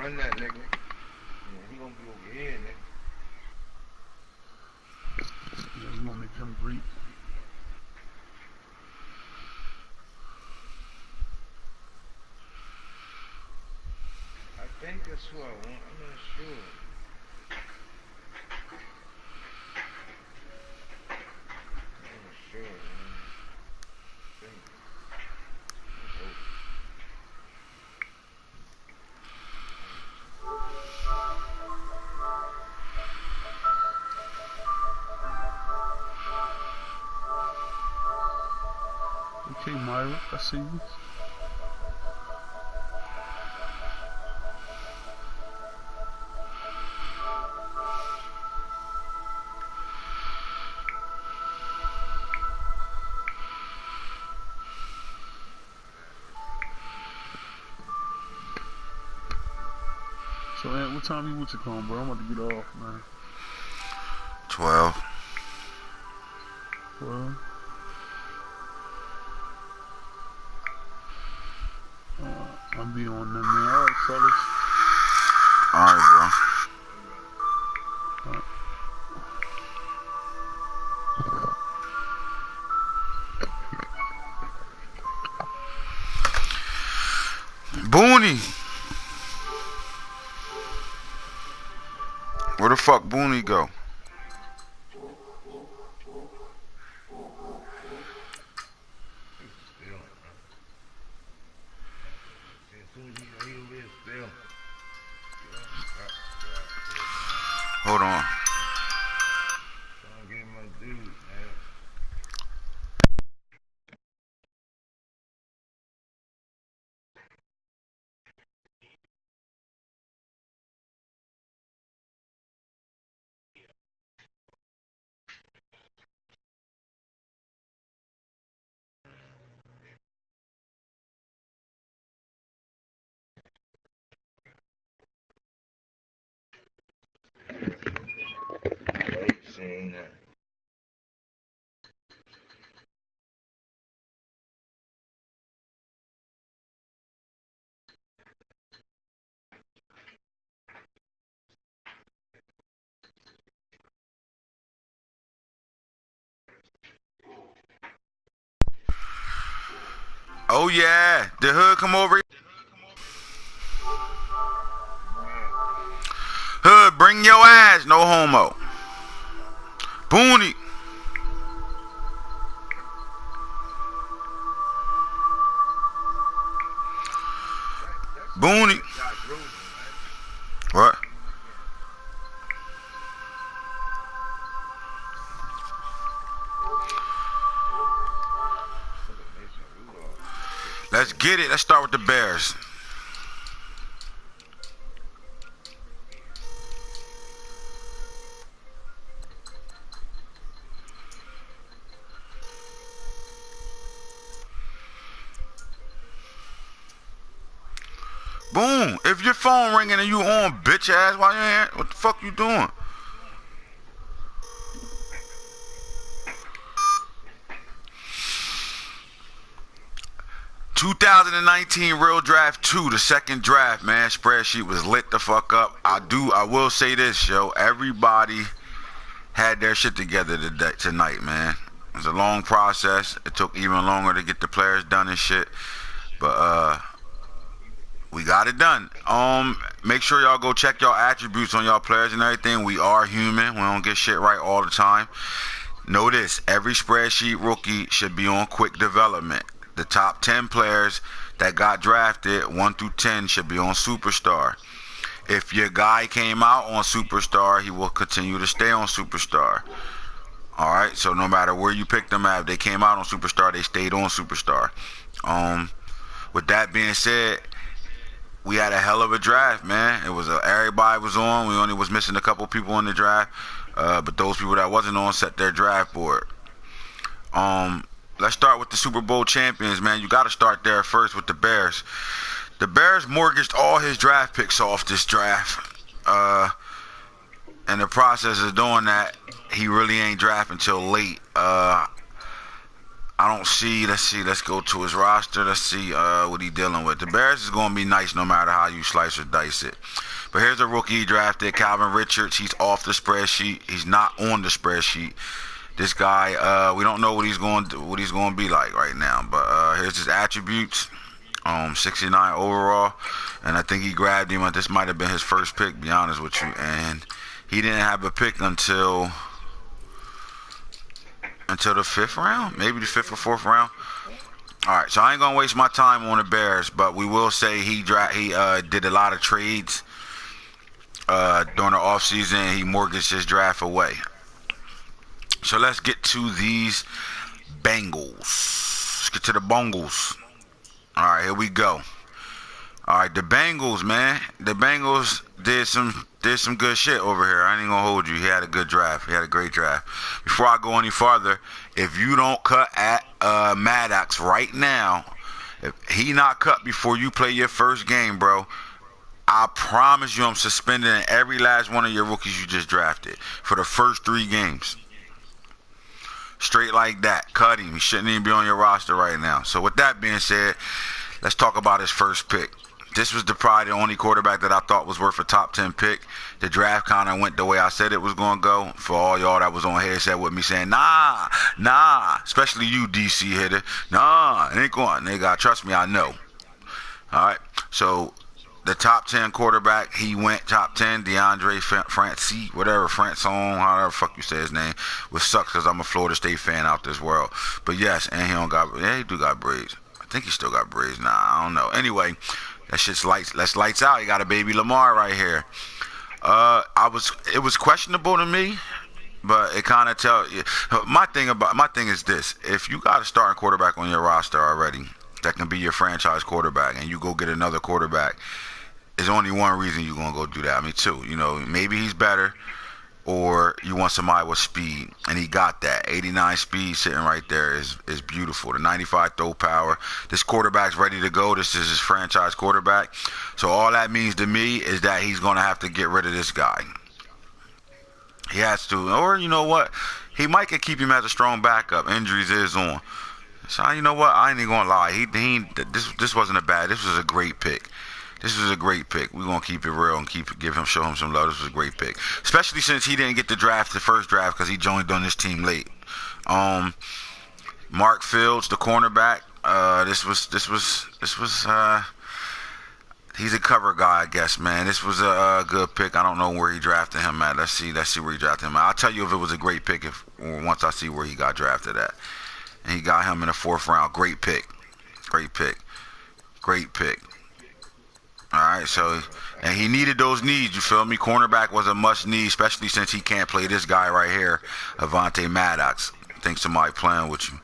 run that nigga. Yeah, he gonna be over here, nigga. Yeah, you gonna make him great. I think that's who I want. I'm not sure. I'm not sure, man. I think. Okay, Myra, I see you. So, Ant, what time you want to come, bro? I'm about to get off, man. 12. 12. I'll be on them, man. Alright, fellas. Alright, bro. Alright. Booney. Where the fuck Booney go? Hold on. Saying that. Oh yeah, the hood come over. Hood, bring your ass, no homo. Booney. Booney. What? Let's get it. Let's start with the Bears. Boom. If your phone ringing and you on, bitch ass, why you ain't? What the fuck you doing? "2019 Real Draft 2, the second draft, man. Spreadsheet was lit the fuck up. I will say this, yo. Everybody had their shit together tonight, man. It was a long process. It took even longer to get the players done and shit. But we got it done. Make sure y'all go check y'all attributes on y'all players and everything. We are human. We don't get shit right all the time. Know this, every spreadsheet rookie should be on quick development. The top 10 players that got drafted, 1 through 10, should be on Superstar. If your guy came out on Superstar, he will continue to stay on Superstar. Alright, so no matter where you picked them at, if they came out on Superstar, they stayed on Superstar. With that being said, we had a hell of a draft, man. It was everybody was on. We only was missing a couple people in the draft, but those people that wasn't on set their draft board. Let's start with the Super Bowl champions, man. You got to start there first with the Bears. The Bears mortgaged all his draft picks off this draft. In the process of doing that, he really ain't draft until late. I I don't see. Let's go to his roster. Let's see what he dealing with. The Bears is going to be nice no matter how you slice or dice it. But here's a rookie he drafted, Calvin Richards. He's off the spreadsheet. He's not on the spreadsheet. This guy, we don't know what he's going to be like right now. But here's his attributes. 69 overall, and I think he grabbed him. This might have been his first pick, to be honest with you. And he didn't have a pick until the 5th round, maybe the 5th or 4th round. All right, so I ain't gonna waste my time on the Bears, but we will say he did a lot of trades during the offseason. He mortgaged his draft away. So let's get to these Bengals. Let's get to the Bengals. All right, here we go. All right, the Bengals, man. The Bengals did some good shit over here. I ain't gonna hold you. He had a good draft. He had a great draft. Before I go any farther, if you don't cut at Maddox right now, if he not cut before you play your first game, bro, I promise you I'm suspending every last one of your rookies you just drafted for the first 3 games. Straight like that. Cut him. He shouldn't even be on your roster right now. So with that being said, let's talk about his first pick. This was probably the only quarterback that I thought was worth a top 10 pick. The draft kind of went the way I said it was going to go. For all y'all that was on headset with me saying, nah, especially you, DC hitter. Nah, it ain't going. Nigga, trust me, I know. All right, so the top 10 quarterback, he went top 10, DeAndre Francis, whatever, Franson, however the fuck you say his name, which sucks because I'm a Florida State fan out this world. But yes, and he do got braids. I think he still got braids. Nah, I don't know. Anyway, that shit's lights. That's lights out. He got a baby Lamar right here. It was questionable to me, but it kind of tells you. My thing is this: if you got a starting quarterback on your roster already that can be your franchise quarterback, and you go get another quarterback, there's only one reason you're gonna go do that. I mean, two. You know, maybe he's better, or you want somebody with speed, and he got that. 89 speed sitting right there is beautiful. The 95 throw power. This quarterback's ready to go. This is his franchise quarterback. So all that means to me is that he's gonna have to get rid of this guy. He has to, or you know what? He might could keep him as a strong backup. Injuries is on. So you know what? I ain't even gonna lie. This wasn't a bad. This was a great pick. This was a great pick. We're gonna keep it real and show him some love. This was a great pick, especially since he didn't get the first draft, because he joined on this team late. Mark Fields, the cornerback. This was. He's a cover guy, I guess, man. This was a good pick. I don't know where he drafted him at. Let's see where he drafted him at. I'll tell you if it was a great pick once I see where he got drafted at. And he got him in the 4th round. Great pick. All right, so, and he needed those needs, you feel me? Cornerback was a must need, especially since he can't play this guy right here, Avante Maddox. Think somebody playing with you.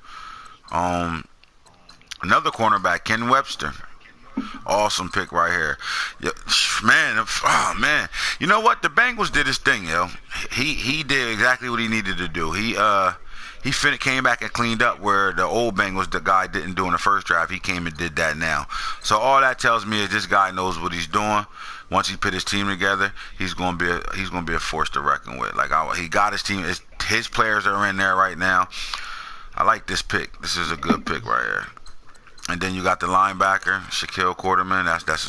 Another cornerback, Ken Webster. Awesome pick right here. Yeah, man. You know what? The Bengals did his thing, yo. He did exactly what he needed to do. He came back and cleaned up where the old Bengals, the guy didn't do in the first draft. He came and did that now. So all that tells me is this guy knows what he's doing. Once he put his team together, he's gonna be a force to reckon with. Like he got his team. His players are in there right now. I like this pick. This is a good pick right here. And then you got the linebacker, Shaquille Quarterman.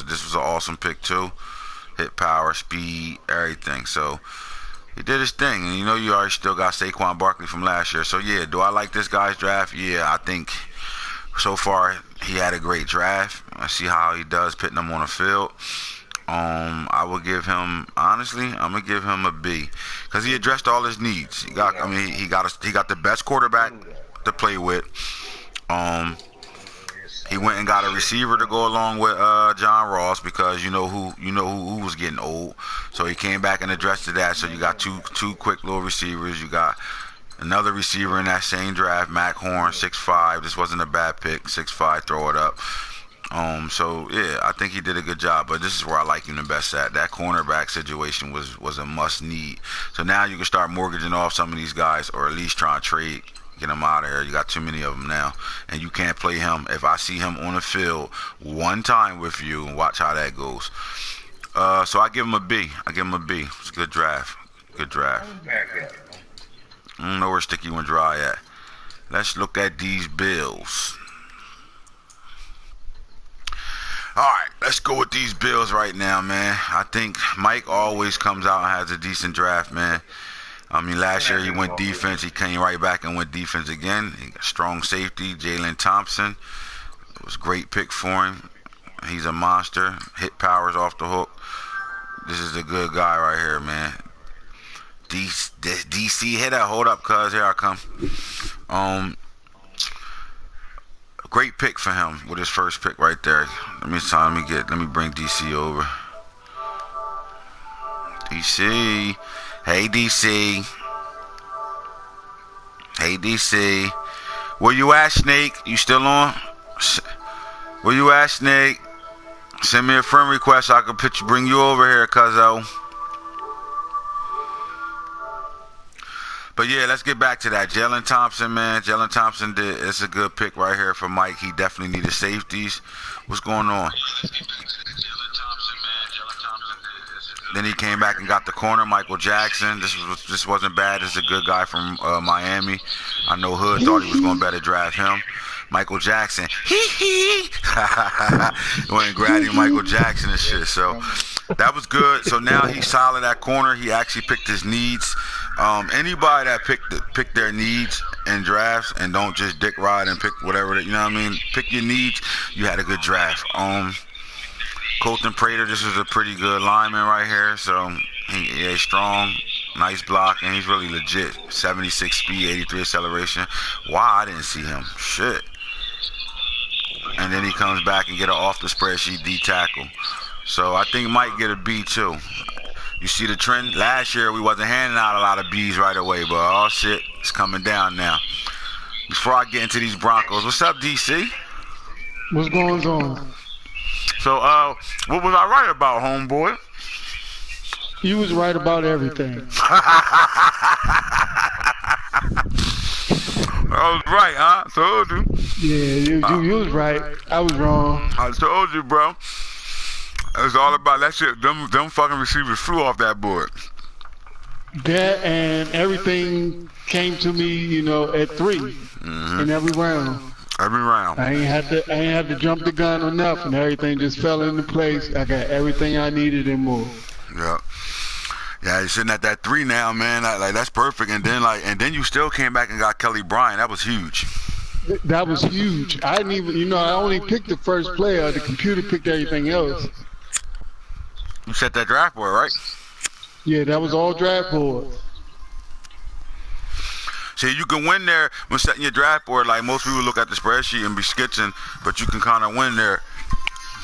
This was an awesome pick too. Hit power, speed, everything. So he did his thing. And you know you already still got Saquon Barkley from last year. So yeah, do I like this guy's draft? Yeah, I think so far he had a great draft. I see how he does putting them on the field. I will give him, honestly, I'm gonna give him a B, because he addressed all his needs. He got the best quarterback to play with. He went and got a receiver to go along with John Ross, because you know who was getting old. So he came back and addressed that. So you got two quick little receivers. You got another receiver in that same draft, Mac Horn, 6'5". This wasn't a bad pick, 6'5", throw it up. So yeah, I think he did a good job. But this is where I like him the best at. That cornerback situation was a must need. So now you can start mortgaging off some of these guys, or at least try and trade. Get him out of here. You got too many of them now, and you can't play him. If I see him on the field one time with you, and watch how that goes. So I give him a B. It's a good draft. I don't know where Sticky went dry at. Let's look at these bills. Alright, let's go with these bills right now, man. I think Mike always comes out and has a decent draft, man. I mean, last year he went defense. He came right back and went defense again. He got strong safety, Jalen Thompson. It was a great pick for him. He's a monster. Hit powers off the hook. This is a good guy right here, man. DC hitter. Hold up, cuz. Here I come. Great pick for him with his first pick right there. Let me bring DC over. DC. Hey, DC. Hey, DC. Where you at, Snake? You still on? Where you at, Snake? Send me a friend request so I can bring you over here, cuzzo. But yeah, let's get back to that. Jalen Thompson, man. Jalen Thompson it's a good pick right here for Mike. He definitely needed safeties. What's going on? Then he came back and got the corner, Michael Jackson. This wasn't bad. This is a good guy from Miami. I know Hood thought he was going to better draft him. Michael Jackson. Went and grabbed him, Michael Jackson and shit. So that was good. So now he's solid at corner. He actually picked his needs. Anybody that pick their needs in drafts and don't just dick ride and pick whatever, you know what I mean? Pick your needs. You had a good draft. Colton Prater, this is a pretty good lineman right here. So he's strong, nice block, and he's really legit. 76 speed, 83 acceleration. Wow, I didn't see him. Shit. And then he comes back and get an off the spreadsheet D tackle. So I think Mike get a B too. You see the trend? Last year we wasn't handing out a lot of B's right away, but oh shit, it's coming down now. Before I get into these Broncos, what's up, DC? What's going on? So, what was I right about, homeboy? You was right about everything. I was right, huh? I told you. Yeah, you was right. I was wrong. I told you, bro. It was all about that shit. Them fucking receivers flew off that board. That and everything came to me, at 3 in every round. Every round. I ain't had to jump the gun or nothing. Everything just fell into place. I got everything I needed and more. Yeah. Yeah, you're sitting at that 3 now, man. Like that's perfect. And then you still came back and got Kelly Bryant. That was huge. That was huge. I didn't even, I only picked the first player. The computer picked everything else. You set that draft board, right? Yeah, that was all draft board. See, you can win there when setting your draft board. Like most people look at the spreadsheet and be sketching, but you can kind of win there.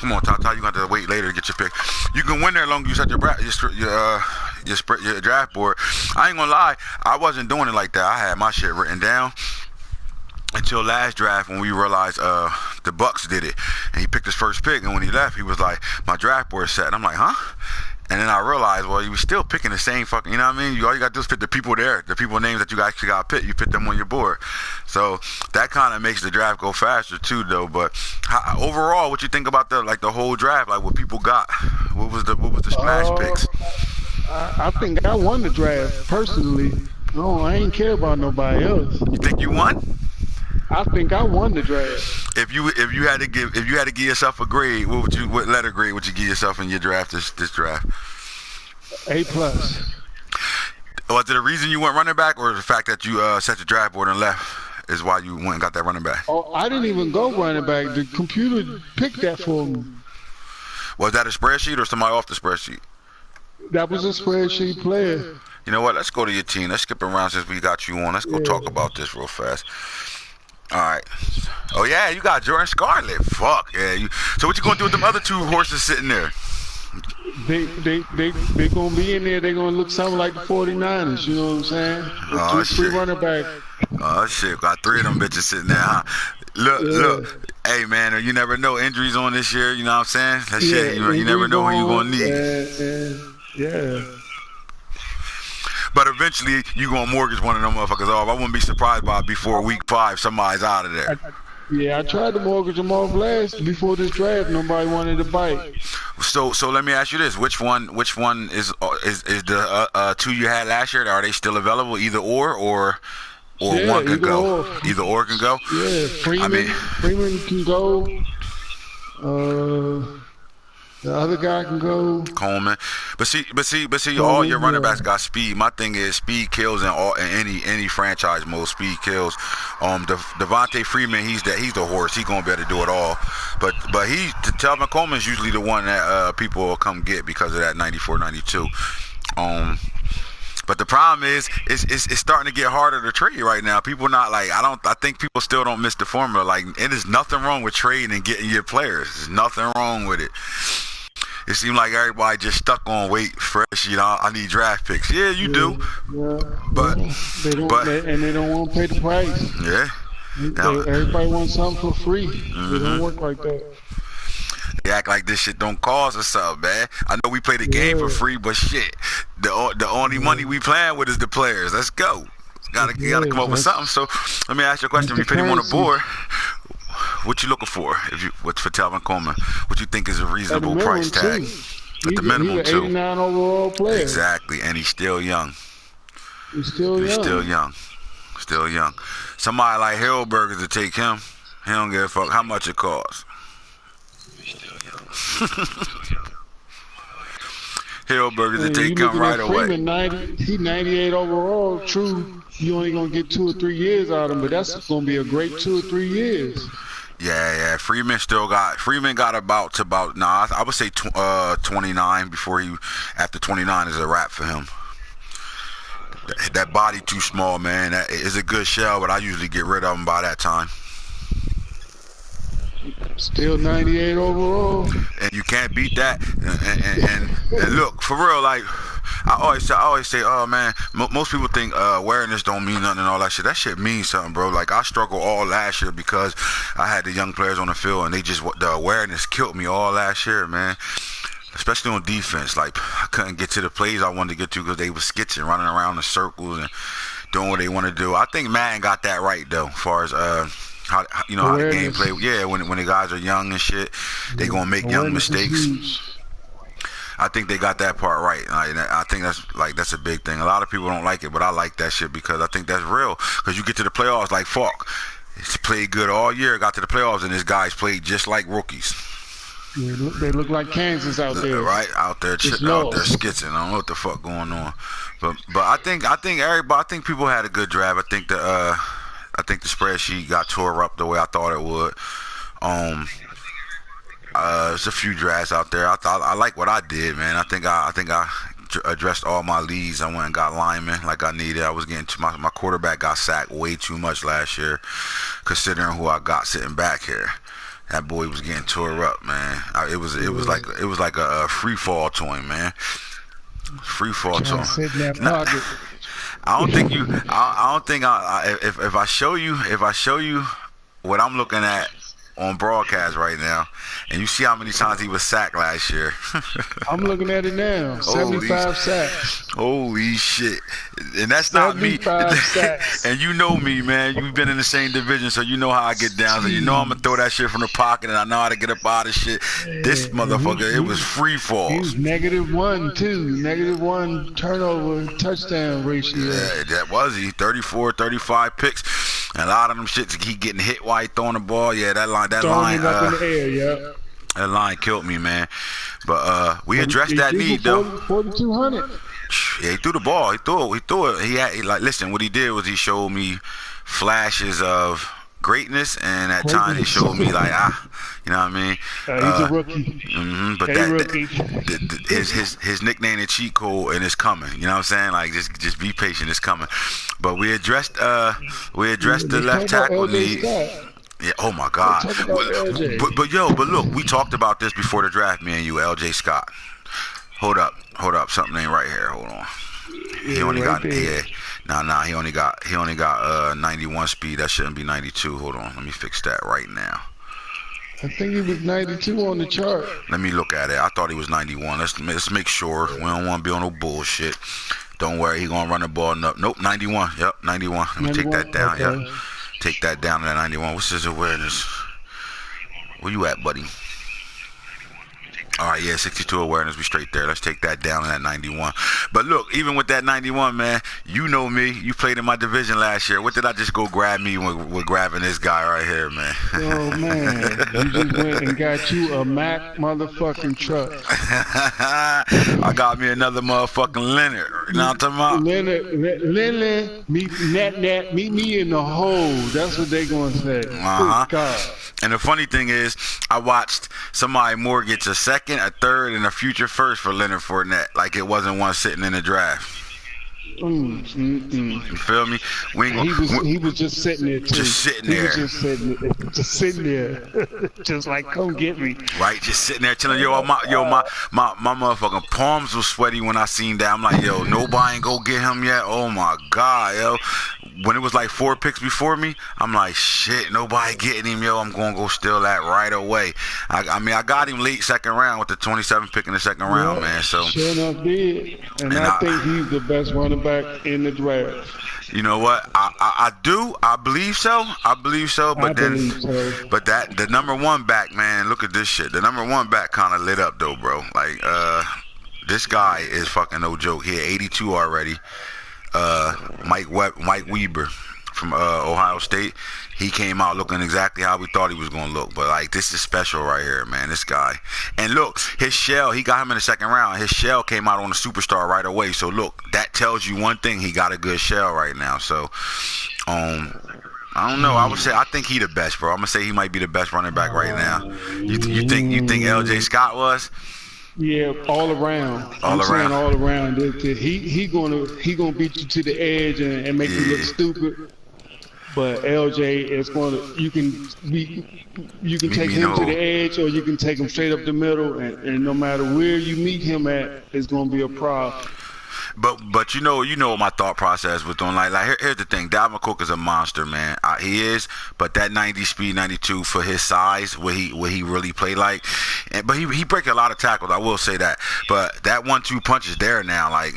Come on, Tata, you got to wait later to get your pick. You can win there as long as you set your draft board. I ain't gonna lie, I wasn't doing it like that. I had my shit written down until last draft when we realized the Bucks did it, and he picked his first pick. And when he left, he was like, "My draft board is set." And I'm like, "Huh?" And then I realized, well, you were still picking the same fucking, you know what I mean? All you got to do is pick the people there, the people names that you actually got to pick. You put them on your board. So that kind of makes the draft go faster too, though. But overall, what you think about the whole draft? Like what people got? What was the splash picks? I think I won the draft personally. No, I ain't care about nobody else. You think you won? I think I won the draft. If you had to give yourself a grade, what letter grade would you give yourself in your draft this draft? A+. Was it the reason you went running back, or the fact that you set your draft board and left is why you went and got that running back? Oh, I didn't even go running back. The computer picked that for me. Was that a spreadsheet or somebody off the spreadsheet? That was a spreadsheet player. You know what? Let's go to your team. Let's skip around since we got you on. Let's go talk about this real fast. All right. Oh yeah, you got Jordan Scarlett. Fuck yeah. So what you gonna do with them other 2 horses sitting there? They gonna be in there. They gonna look something like the 49ers. You know what I'm saying? Oh shit. 3 running back. Oh shit. Got 3 of them bitches sitting there, huh? Look. Hey man, you never know injuries on this year. You know what I'm saying? That shit. You never know who you gonna need. Yeah. But eventually, you gonna mortgage one of them motherfuckers off. I wouldn't be surprised by before week 5, somebody's out of there. I tried to mortgage them off before this draft. Nobody wanted to bite. So let me ask you this: which one is the 2 you had last year? Are they still available, either or or Yeah, one can either go. or. Either or can go. Yeah, I mean, Freeman can go. The other guy can go. Coleman, but see, all your Coleman, running yeah. backs got speed. My thing is speed kills in any franchise mode. Speed kills. Devontae Freeman, he's the horse. He's gonna be able to do it all. But Telvin Coleman's usually the one that people will come get because of that 94, 92. But the problem is, it's starting to get harder to trade right now. People not like I think people still don't miss the formula. Like, it is nothing wrong with trading and getting your players. There's nothing wrong with it. It seems like everybody just stuck on wait fresh. I need draft picks. Yeah, you do. Yeah, But they don't want to pay the price. yeah. Now, Everybody wants something for free. It don't work like that. they act like this shit don't cost us something, man. I know we play the game for free, but shit, the only money we playing with is the players. Let's go. Gotta come up with something. So let me ask you a question. If you put him on the board, what you looking for? What's for Telvin Coleman? What you think is a reasonable price tag? At the minimum, he's too. 89 overall player. Exactly, and he's still young. He's still young. Still young. Somebody like Hillberger to take him, he don't give a fuck how much it costs. He's still young. Hillberger to take him right away. He's 98 overall. True, you only gonna get 2 or 3 years out of him, but that's gonna be a great 2 or 3 years. Yeah. Freeman got about. Nah, I would say 29 before after 29 is a wrap for him. That body too small, man. That is a good shell, but I usually get rid of him by that time. Still 98 overall. And you can't beat that. And look, for real, like I always say, oh man, most people think awareness don't mean nothing and all that shit. That shit means something, bro. Like, I struggled all last year because I had the young players on the field and the awareness killed me all last year, man. Especially on defense. Like, I couldn't get to the plays I wanted to get to because they was skitching, running around in circles and doing what they want to do. I think Madden got that right though, as far as how the game play. Yeah, when the guys are young and shit, they gonna make young mistakes. I think they got that part right. I think that's a big thing. A lot of people don't like it, but I like that shit because I think that's real. Because you get to the playoffs like Falk. He's played good all year, got to the playoffs, and his guys played just like rookies. Yeah, they look like Kansas out there. Right, out there skitzing. I don't know what the fuck going on. But I think people had a good draft. I think the spreadsheet got tore up the way I thought it would. There's a few drafts out there. I like what I did, man. I think I addressed all my leads. I went and got linemen like I needed. I was getting my quarterback got sacked way too much last year, considering who I got sitting back here. That boy was getting tore up, man. It was like a free fall to him, man. Free fall to him. Sit in that pocket. I don't think if I show you what I'm looking at on broadcast right now, and you see how many times he was sacked last year. I'm looking at it now. 75 sacks. Holy shit. And that's not me. Sacks. And you know me, man. You've been in the same division, so you know how I get down. So you know I'm going to throw that shit from the pocket, and I know how to get up out of shit. This motherfucker, it was free falls. He was -1, too. -1 turnover touchdown ratio. Yeah, that was he. 34, 35 picks. And a lot of them shits, he getting hit while he throwing the ball. Yeah, that line up in the air, yeah. That line killed me, man. But we addressed that need though. 4,200. Yeah, he threw the ball. He threw it. Listen, what he did was he showed me flashes of greatness, and at times he showed me like you know what I mean. He's a rookie. But his nickname is cheat code, and it's coming. You know what I'm saying? Like just be patient, it's coming. But we addressed the left tackle need. Yeah. Oh my God. But look, we talked about this before the draft. Me and you, LJ Scott. Hold up. Something ain't right here. Hold on. He only got He only got 91 speed. That shouldn't be 92. Hold on. Let me fix that right now. I think he was 92 on the chart. Let me look at it. I thought he was 91. Let's make sure. We don't want to be on no bullshit. Don't worry. He gonna run the ball. Nope. 91. Yep. 91. Let me take that down. Okay. Yep. Take that down to 91. What's his awareness? Where you at, buddy? All right, yeah, 62 awareness. We straight there. Let's take that down in that 91. But look, even with that 91, man, you know me. You played in my division last year. What did I just go grab me with grabbing this guy right here, man? Oh man, you just went and got you a Mac motherfucking truck. I got me another motherfucking Leonard. You know what I'm talking about? Leonard, meet me in the hole. That's what they gonna say. Uh-huh. Good God. And the funny thing is, I watched somebody mortgage a second, a third, and a future first for Leonard Fournette. Like it wasn't one sitting in the draft. You feel me? He was just sitting there too. Just sitting He there. was just sitting there, just like come get me. Right, just sitting there chilling. My motherfucking palms were sweaty when I seen that. I'm like, yo, nobody ain't go get him yet. Oh my God, yo. When it was like 4 picks before me, I'm like, shit, nobody getting him, yo. I'm gonna go steal that right away. I mean, I got him late second round with the 27th pick in the second round, man. So sure enough did, and I think he's the best running back in the draft. You know what? I do. I believe so. But that the number one back, man. Look at this shit. The number one back kind of lit up though, bro. Like this guy is fucking no joke. He had 82 already. Mike Weber from Ohio State. He came out looking exactly how we thought he was going to look. But, like, this is special right here, man, this guy. And, look, his shell, he got him in the second round. His shell came out on the superstar right away. So, look, that tells you one thing. He got a good shell right now. So, I don't know. I think he the best, bro. I'm going to say he might be the best running back right now. You think L.J. Scott was? Yeah, all around. Saying all around. He gonna beat you to the edge and make you look stupid. But LJ is gonna you can take him to the edge or you can take him straight up the middle and no matter where you meet him at, it's gonna be a problem. But you know what my thought process was doing. Like here's the thing. Dalvin Cook is a monster, man. He is. But that 90 speed, 92 for his size, what he really played like. But he breaks a lot of tackles. I will say that. But that 1-2 punch is there now. Like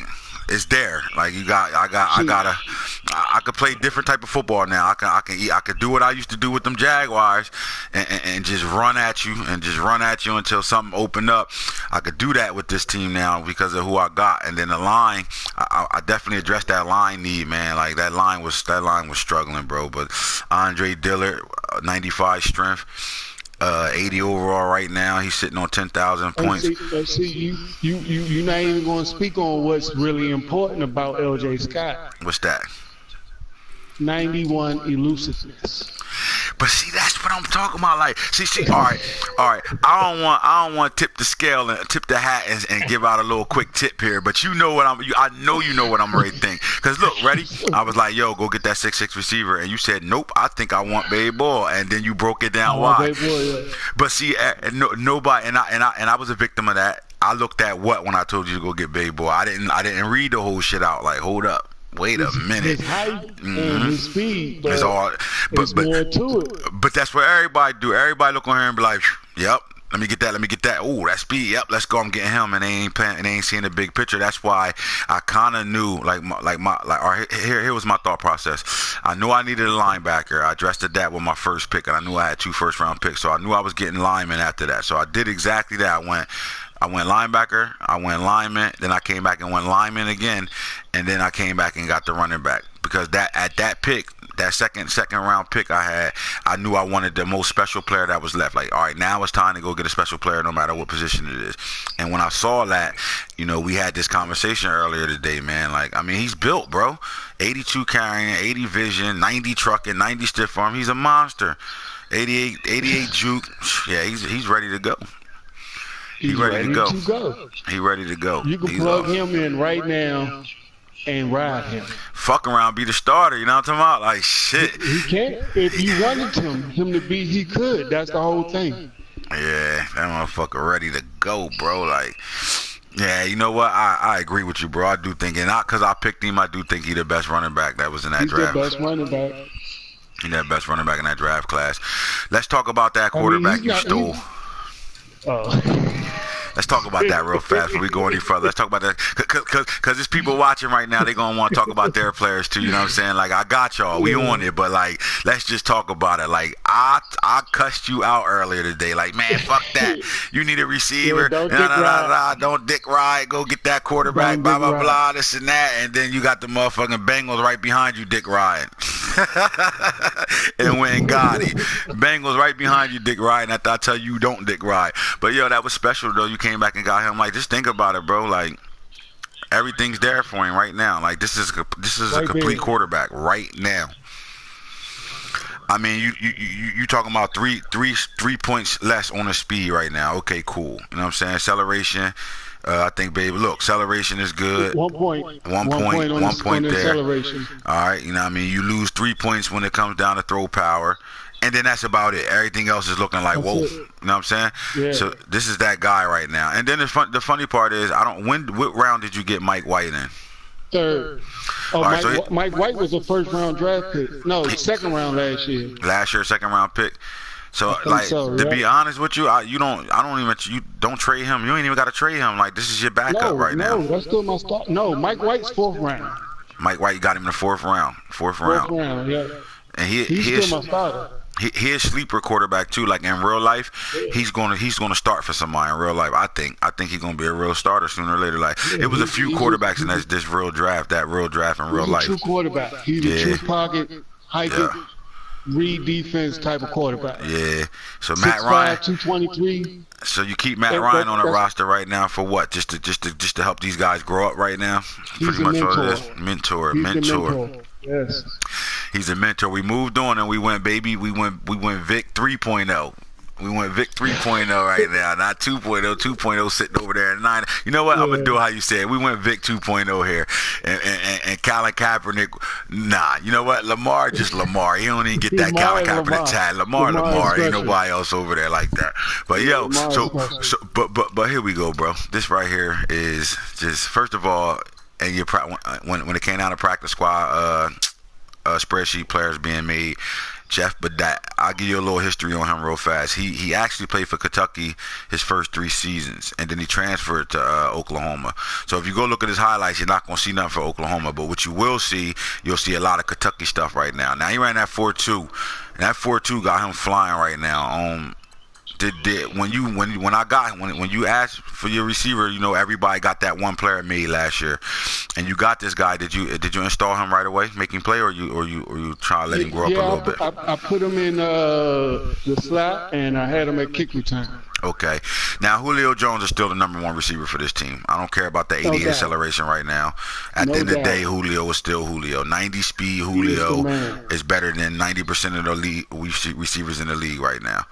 it's there. Like I could play different type of football now. I could do what I used to do with them Jaguars and just run at you until something opened up. I could do that with this team now because of who I got. And then the line, I definitely addressed that line need, man. Like that line was struggling, bro. But Andre Dillard, 95 strength. 80 overall right now. He's sitting on 10,000 points. See, you're not even going to speak on what's really important about LJ Scott. What's that? 91 elusiveness. But see, that's what I'm talking about. Like, see, all right. I don't want to tip the scale and tip the hat and give out a little quick tip here. But you know what I know you know what I'm ready to think. Cause look, ready? I was like, yo, go get that 6'6" receiver, and you said, nope, I think I want Babe Ball, and then you broke it down why. Yeah. But see, nobody, and I was a victim of that. I looked at what when I told you to go get Babe Ball. I didn't read the whole shit out. Like, hold up. Wait a minute. His height and his speed, but there's more to it. But that's what everybody do. Everybody look on here and be like, yep, let me get that. Oh, that speed. Yep, let's go. I'm getting him, and they ain't seeing the big picture. That's why I kind of knew, here was my thought process. I knew I needed a linebacker. I addressed that with my first pick, and I knew I had 2 first-round picks, so I knew I was getting linemen after that. So I did exactly that. I went linebacker, I went lineman, then I came back and went lineman again, and then I came back and got the running back. Because at that pick, that second round pick I had, I knew I wanted the most special player that was left. Like, all right, now it's time to go get a special player no matter what position it is. And when I saw that, we had this conversation earlier today, man. Like, I mean, he's built, bro. 82 carrying, 80 vision, 90 trucking, 90 stiff arm. He's a monster. 88 juke. Yeah, he's ready to go. He's ready to go. He ready to go. You can plug him in right now and ride him. Fuck around, be the starter. You know what I'm talking about? Like shit. He can't. If you wanted him to be, he could. That's the whole thing. Yeah, that motherfucker ready to go, bro. Like, yeah, you know what? I agree with you, bro. I do think, and not because I picked him, I do think he's the best running back that was in that draft. He's the best running back. He's the best running back in that draft class. Let's talk about that quarterback you stole. Let's talk about that real fast before we go any further. Let's talk about that because there's people watching right now. They're gonna want to talk about their players too. You know what I'm saying? Like I got y'all, we on it, but like let's just talk about it. Like I cussed you out earlier today. Like man, fuck that. You need a receiver. Don't dick ride. Go get that quarterback. Blah blah blah. This and that, and then you got the motherfucking Bengals right behind you, dick riding. And went and got it. Bengals right behind you, dick riding. After I tell you don't dick ride. But yo, that was special though. You came back and got him. Like just think about it, bro. Like everything's there for him right now. Like this is a complete quarterback right now. I mean, you talking about three points less on the speed right now. Okay, cool. You know what I'm saying? Acceleration. I think, baby, look, acceleration is good. 1 point. 1 point. 1 point there. Acceleration. All right, you know what I mean? You lose 3 points when it comes down to throw power. And then that's about it. Everything else is looking like, whoa. You know what I'm saying? Yeah. So this is that guy right now. And then the funny part is, what round did you get Mike White in? Third. Oh, right, Mike White was a first round draft pick. No, second round last year. Last year, second round pick. So like to be honest with you, you don't trade him. You ain't even got to trade him. Like this is your backup right now. No, that's still my start. No, Mike White's fourth round. Mike White, you got him in the fourth round. Fourth round, yeah. And he's still my starter. He is sleeper quarterback too. Like in real life, he's gonna start for somebody in real life. I think he's gonna be a real starter sooner or later. Like it was a few quarterbacks in this real draft in real life. He's a true quarterback. He's a true pocket, read defense type of quarterback. Yeah. So Matt Ryan, 223. So you keep Matt Ryan on the roster right now for what? Just to help these guys grow up right now. Pretty much all it is. Mentor. Yes. He's a mentor. We moved on and we went Vic 3.0. We went Vic 3.0 right now, not 2.0. 2.0 sitting over there at 9. You know what? I'm gonna do how you said. We went Vic 2.0 here, and Colin Kaepernick. Nah, you know what? Lamar just Lamar. He don't even get that Colin Kaepernick tag. Lamar. Ain't nobody else over there like that. But yo, but here we go, bro. This right here is just first of all, and when it came out of practice squad, spreadsheet players being made. Jeff Badat, I'll give you a little history on him real fast. He actually played for Kentucky his first 3 seasons, and then he transferred to Oklahoma. So if you go look at his highlights, you're not going to see nothing for Oklahoma. But what you will see, you'll see a lot of Kentucky stuff right now. Now, he ran that 4.2, and that 4.2 got him flying right now. When you asked for your receiver, you know everybody got that one player made last year, and you got this guy. Did you install him right away, make him play, or you try to let him grow up a little bit? I put him in the slot, and I had him at kick return. Okay. Now Julio Jones is still the number 1 receiver for this team. I don't care about the 80 acceleration right now. At the end of the day, Julio is still Julio. 90 speed Julio is better than 90% of the league receivers in the league right now.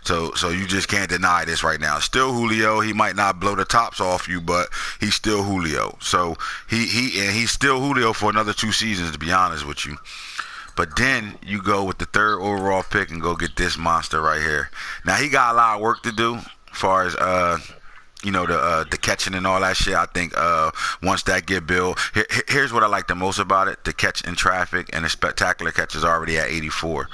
So you just can't deny this right now. Still Julio. He might not blow the tops off you, but he's still Julio. So he's still Julio for another 2 seasons, to be honest with you. But then you go with the 3rd overall pick and go get this monster right here. Now he got a lot of work to do as far as the catching and all that shit. I think once that get built, here's what I like the most about it: the catch in traffic and the spectacular catch is already at 84.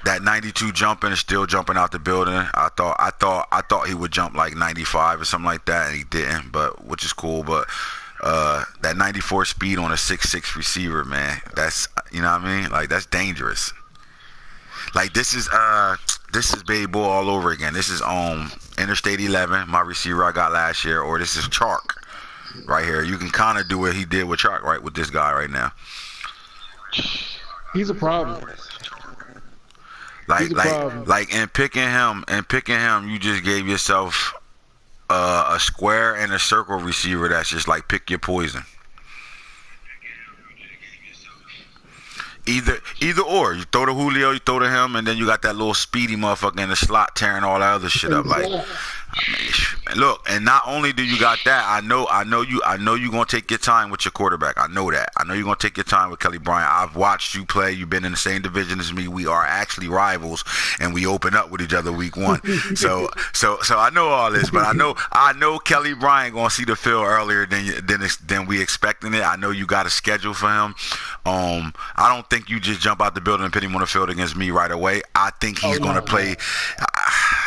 That 92 jumping is still jumping out the building. I thought he would jump like 95 or something like that, and he didn't. But which is cool. But that 94 speed on a 6'6" receiver, man, that's, you know what I mean? Like that's dangerous. Like this is baby boy all over again. This is Interstate 11, my receiver I got last year, or this is Chark right here. You can kind of do what he did with Chark right with this guy right now. He's a problem. Like in picking him, you just gave yourself a square and a circle receiver that's just like pick your poison. Either or. You throw to Julio, you throw to him, and then you got that little speedy motherfucker in the slot tearing all that other shit up. Like, look, and not only do you got that, I know you gonna take your time with your quarterback. I know that. I know you're gonna take your time with Kelly Bryant. I've watched you play. You've been in the same division as me. We are actually rivals, and we open up with each other week 1. So I know all this, but I know Kelly Bryant gonna see the field earlier than we expecting it. I know you got a schedule for him. I don't think you just jump out the building and put him on the field against me right away. I think he's gonna play.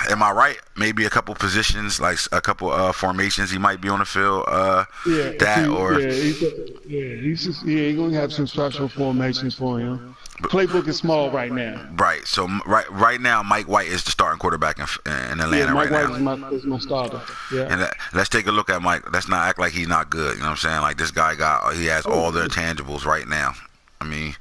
Am I right? Maybe a couple positions, like a couple formations, he might be on the field. Yeah, That or he's gonna have some special formations for him. Playbook is small right now. right. So right now, Mike White is the starting quarterback in Yeah, Atlanta Mike right White now. is my starter. Yeah. And let's take a look at Mike. Let's not act like he's not good. You know what I'm saying? Like this guy he has all the intangibles right now. I mean,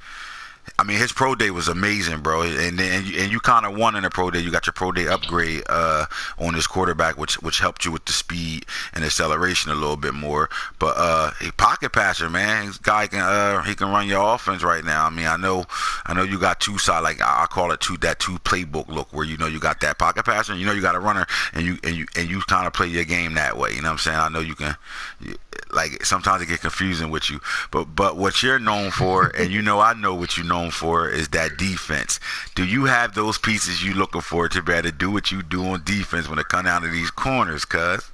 his pro day was amazing, bro. And then you kind of won in the pro day. You got your pro day upgrade on this quarterback, which helped you with the speed and acceleration a little bit more. But he pocket passer, man. This guy can run your offense right now. I mean, I know you got two side, like I call it two playbook look, where you got that pocket passer, and you got a runner, and you kind of play your game that way. You know what I'm saying? I know you can. Like sometimes it get confusing with you, but what you're known for, and I know what you're known for, is that defense. Do you have those pieces you looking for to be able to do what you do on defense when it come down to these corners, cuz?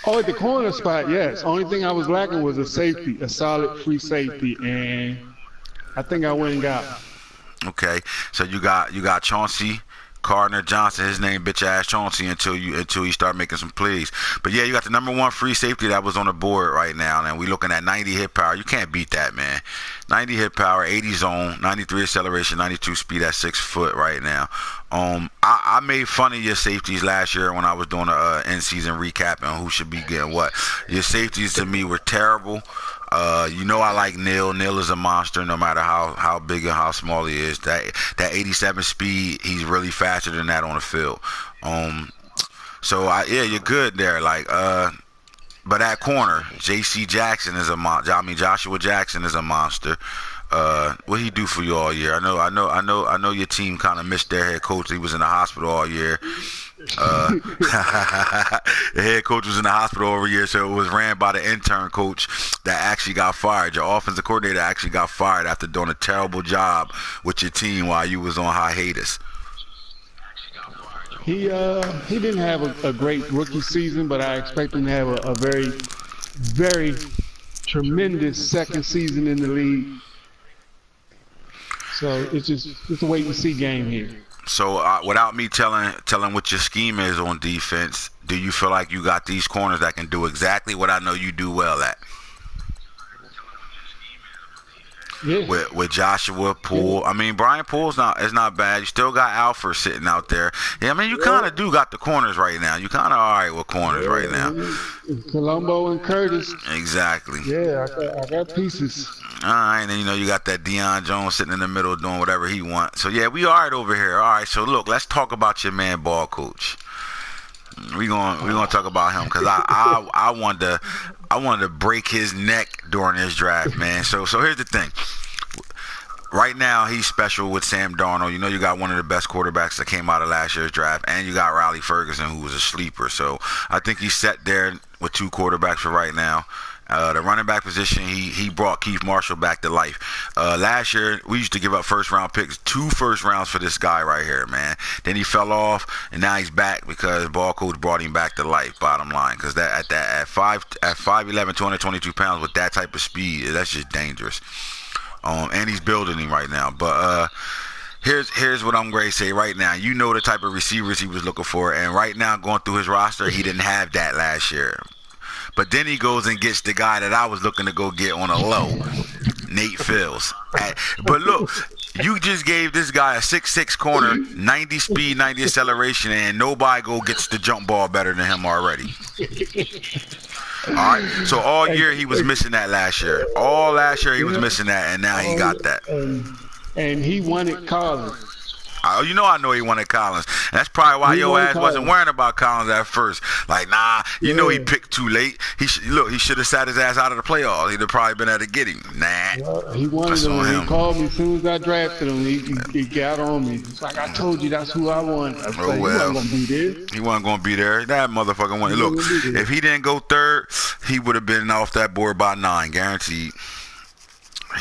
Oh, at the corner spot, yes. Only thing I was lacking was a safety, a solid free safety, and I think I went and got one. Okay, so you got Chauncey Gardner Johnson, his name bitch ass Chauncey until you start making some plays. But yeah, you got the number one free safety that was on the board right now, and we looking at 90 hit power. You can't beat that, man. 90 hit power, 80 zone, 93 acceleration, 92 speed at 6 foot right now. I made fun of your safeties last year when I was doing a in-season recap and who should be getting what. Your safeties to me were terrible. I like Neal. Neal is a monster, no matter how big or how small he is. That 87 speed, he's really faster than that on the field. You're good there. But that corner, J.C. Jackson is a monster. I mean, Joshua Jackson is a monster. What he do for you all year? I know your team kind of missed their head coach. He was in the hospital all year. The head coach was in the hospital over a year, so it was ran by the intern coach that actually got fired. Your offensive coordinator actually got fired after doing a terrible job with your team while you was on hiatus. He didn't have a great rookie season, but I expect him to have a very, very tremendous second season in the league. So it's a wait and see game here. So without me telling what your scheme is on defense, do you feel like you got these corners that can do exactly what I know you do well at? Yeah. With Joshua Poole, I mean Brian Poole's not bad. You still got Alfred sitting out there. Yeah, I mean you kind of do got the corners right now. You kind of all right with corners right now. Colombo and Curtis. Exactly. Yeah, I got pieces. All right, and you got that Deion Jones sitting in the middle doing whatever he wants. So yeah, we all right over here. All right, so look, let's talk about your man ball coach. We gonna talk about him because I wanted to break his neck during this draft, man. So here's the thing. Right now he's special with Sam Darnold. You got one of the best quarterbacks that came out of last year's draft, and you got Riley Ferguson, who was a sleeper. So I think he's set there with two quarterbacks for right now. The running back position, he brought Keith Marshall back to life. Last year, we used to give up first-round picks, 2 first rounds for this guy right here, man. Then he fell off, and now he's back because ball coach brought him back to life, bottom line. Because at 5'11", 222 pounds with that type of speed, that's just dangerous. And he's building him right now. But here's what I'm going to say right now. You know the type of receivers he was looking for, and right now going through his roster, he didn't have that last year. But then he goes and gets the guy that I was looking to go get on a low, Nate Fields. But look, you just gave this guy a 6'6" corner, 90 speed, 90 acceleration, and nobody gets the jump ball better than him already. All right, so all year he was missing that last year. All last year he was missing that, and now he got that. And he wanted Collins. I know he wanted Collins. That's probably why your ass wasn't worrying about Collins at first. Like, nah, he picked too late. He should have sat his ass out of the playoffs. He'd have probably been able to get him. Nah. He wanted him. He called me as soon as I drafted him. He got on me. It's like, I told you that's who I want. I was like, he wasn't going to be there. He wasn't going to be there. That motherfucker wanted. Look, if he didn't go third, he would have been off that board by 9, guaranteed.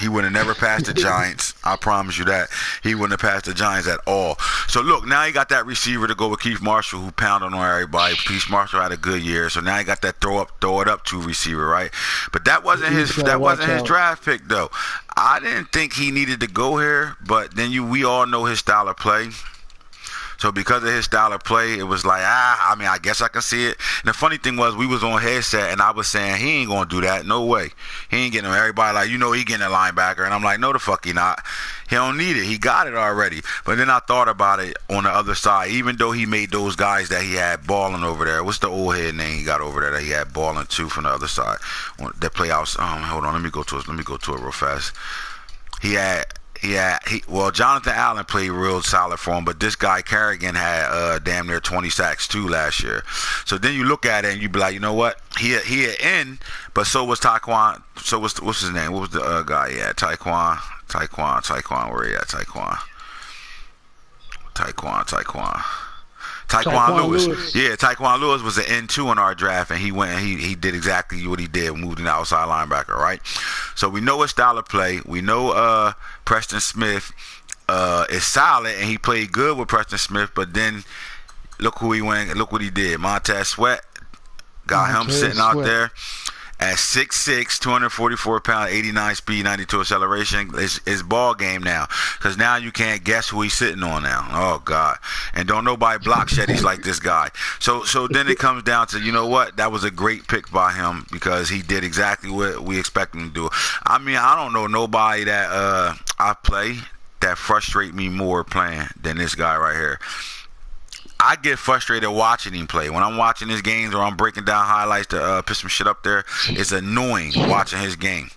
He would have never passed the Giants. I promise you that. He wouldn't have passed the Giants at all. So, look, now he got that receiver to go with Keith Marshall, who pounded on everybody. Keith Marshall had a good year. So now he got that throw it up to receiver, right? But that wasn't his draft pick, though. I didn't think he needed to go here, but then we all know his style of play. So because of his style of play, it was like, I mean, I guess I can see it. And the funny thing was, we was on headset, and I was saying, he ain't going to do that. No way. He ain't getting him. Everybody like, he getting a linebacker. And I'm like, no, the fuck he not. He don't need it. He got it already. But then I thought about it on the other side. Even though he made those guys that he had balling over there. What's the old head name he got over there that he had balling too from the other side? That play out. Hold on. Let me go to it real fast. Well, Jonathan Allen played real solid for him, but this guy Kerrigan had damn near 20 sacks too last year. So then you look at it and you be like, you know what? He in, but so was Taekwon. So what's his name? What was the guy? Yeah, Taekwon. Where he at? Taekwon Lewis. Yeah, Taekwon Lewis was an N2 in our draft, and he went and he did exactly what he did, moved an outside linebacker, right? So we know his style of play. We know Preston Smith is solid, and he played good with Preston Smith, but then look who he went, look what he did. Montez Sweat got him sitting out there at 6'6", 244 pounds, 89 speed, 92 acceleration. It's ball game now, because now you can't guess who he's sitting on now. Oh God! And don't nobody block Shetties like this guy. So then it comes down to, you know what? That was a great pick by him, because he did exactly what we expect him to do. I mean, I don't know nobody that I play that frustrate me more playing than this guy right here. I get frustrated watching him play. When I'm watching his games or I'm breaking down highlights to put some shit up there, it's annoying watching his game.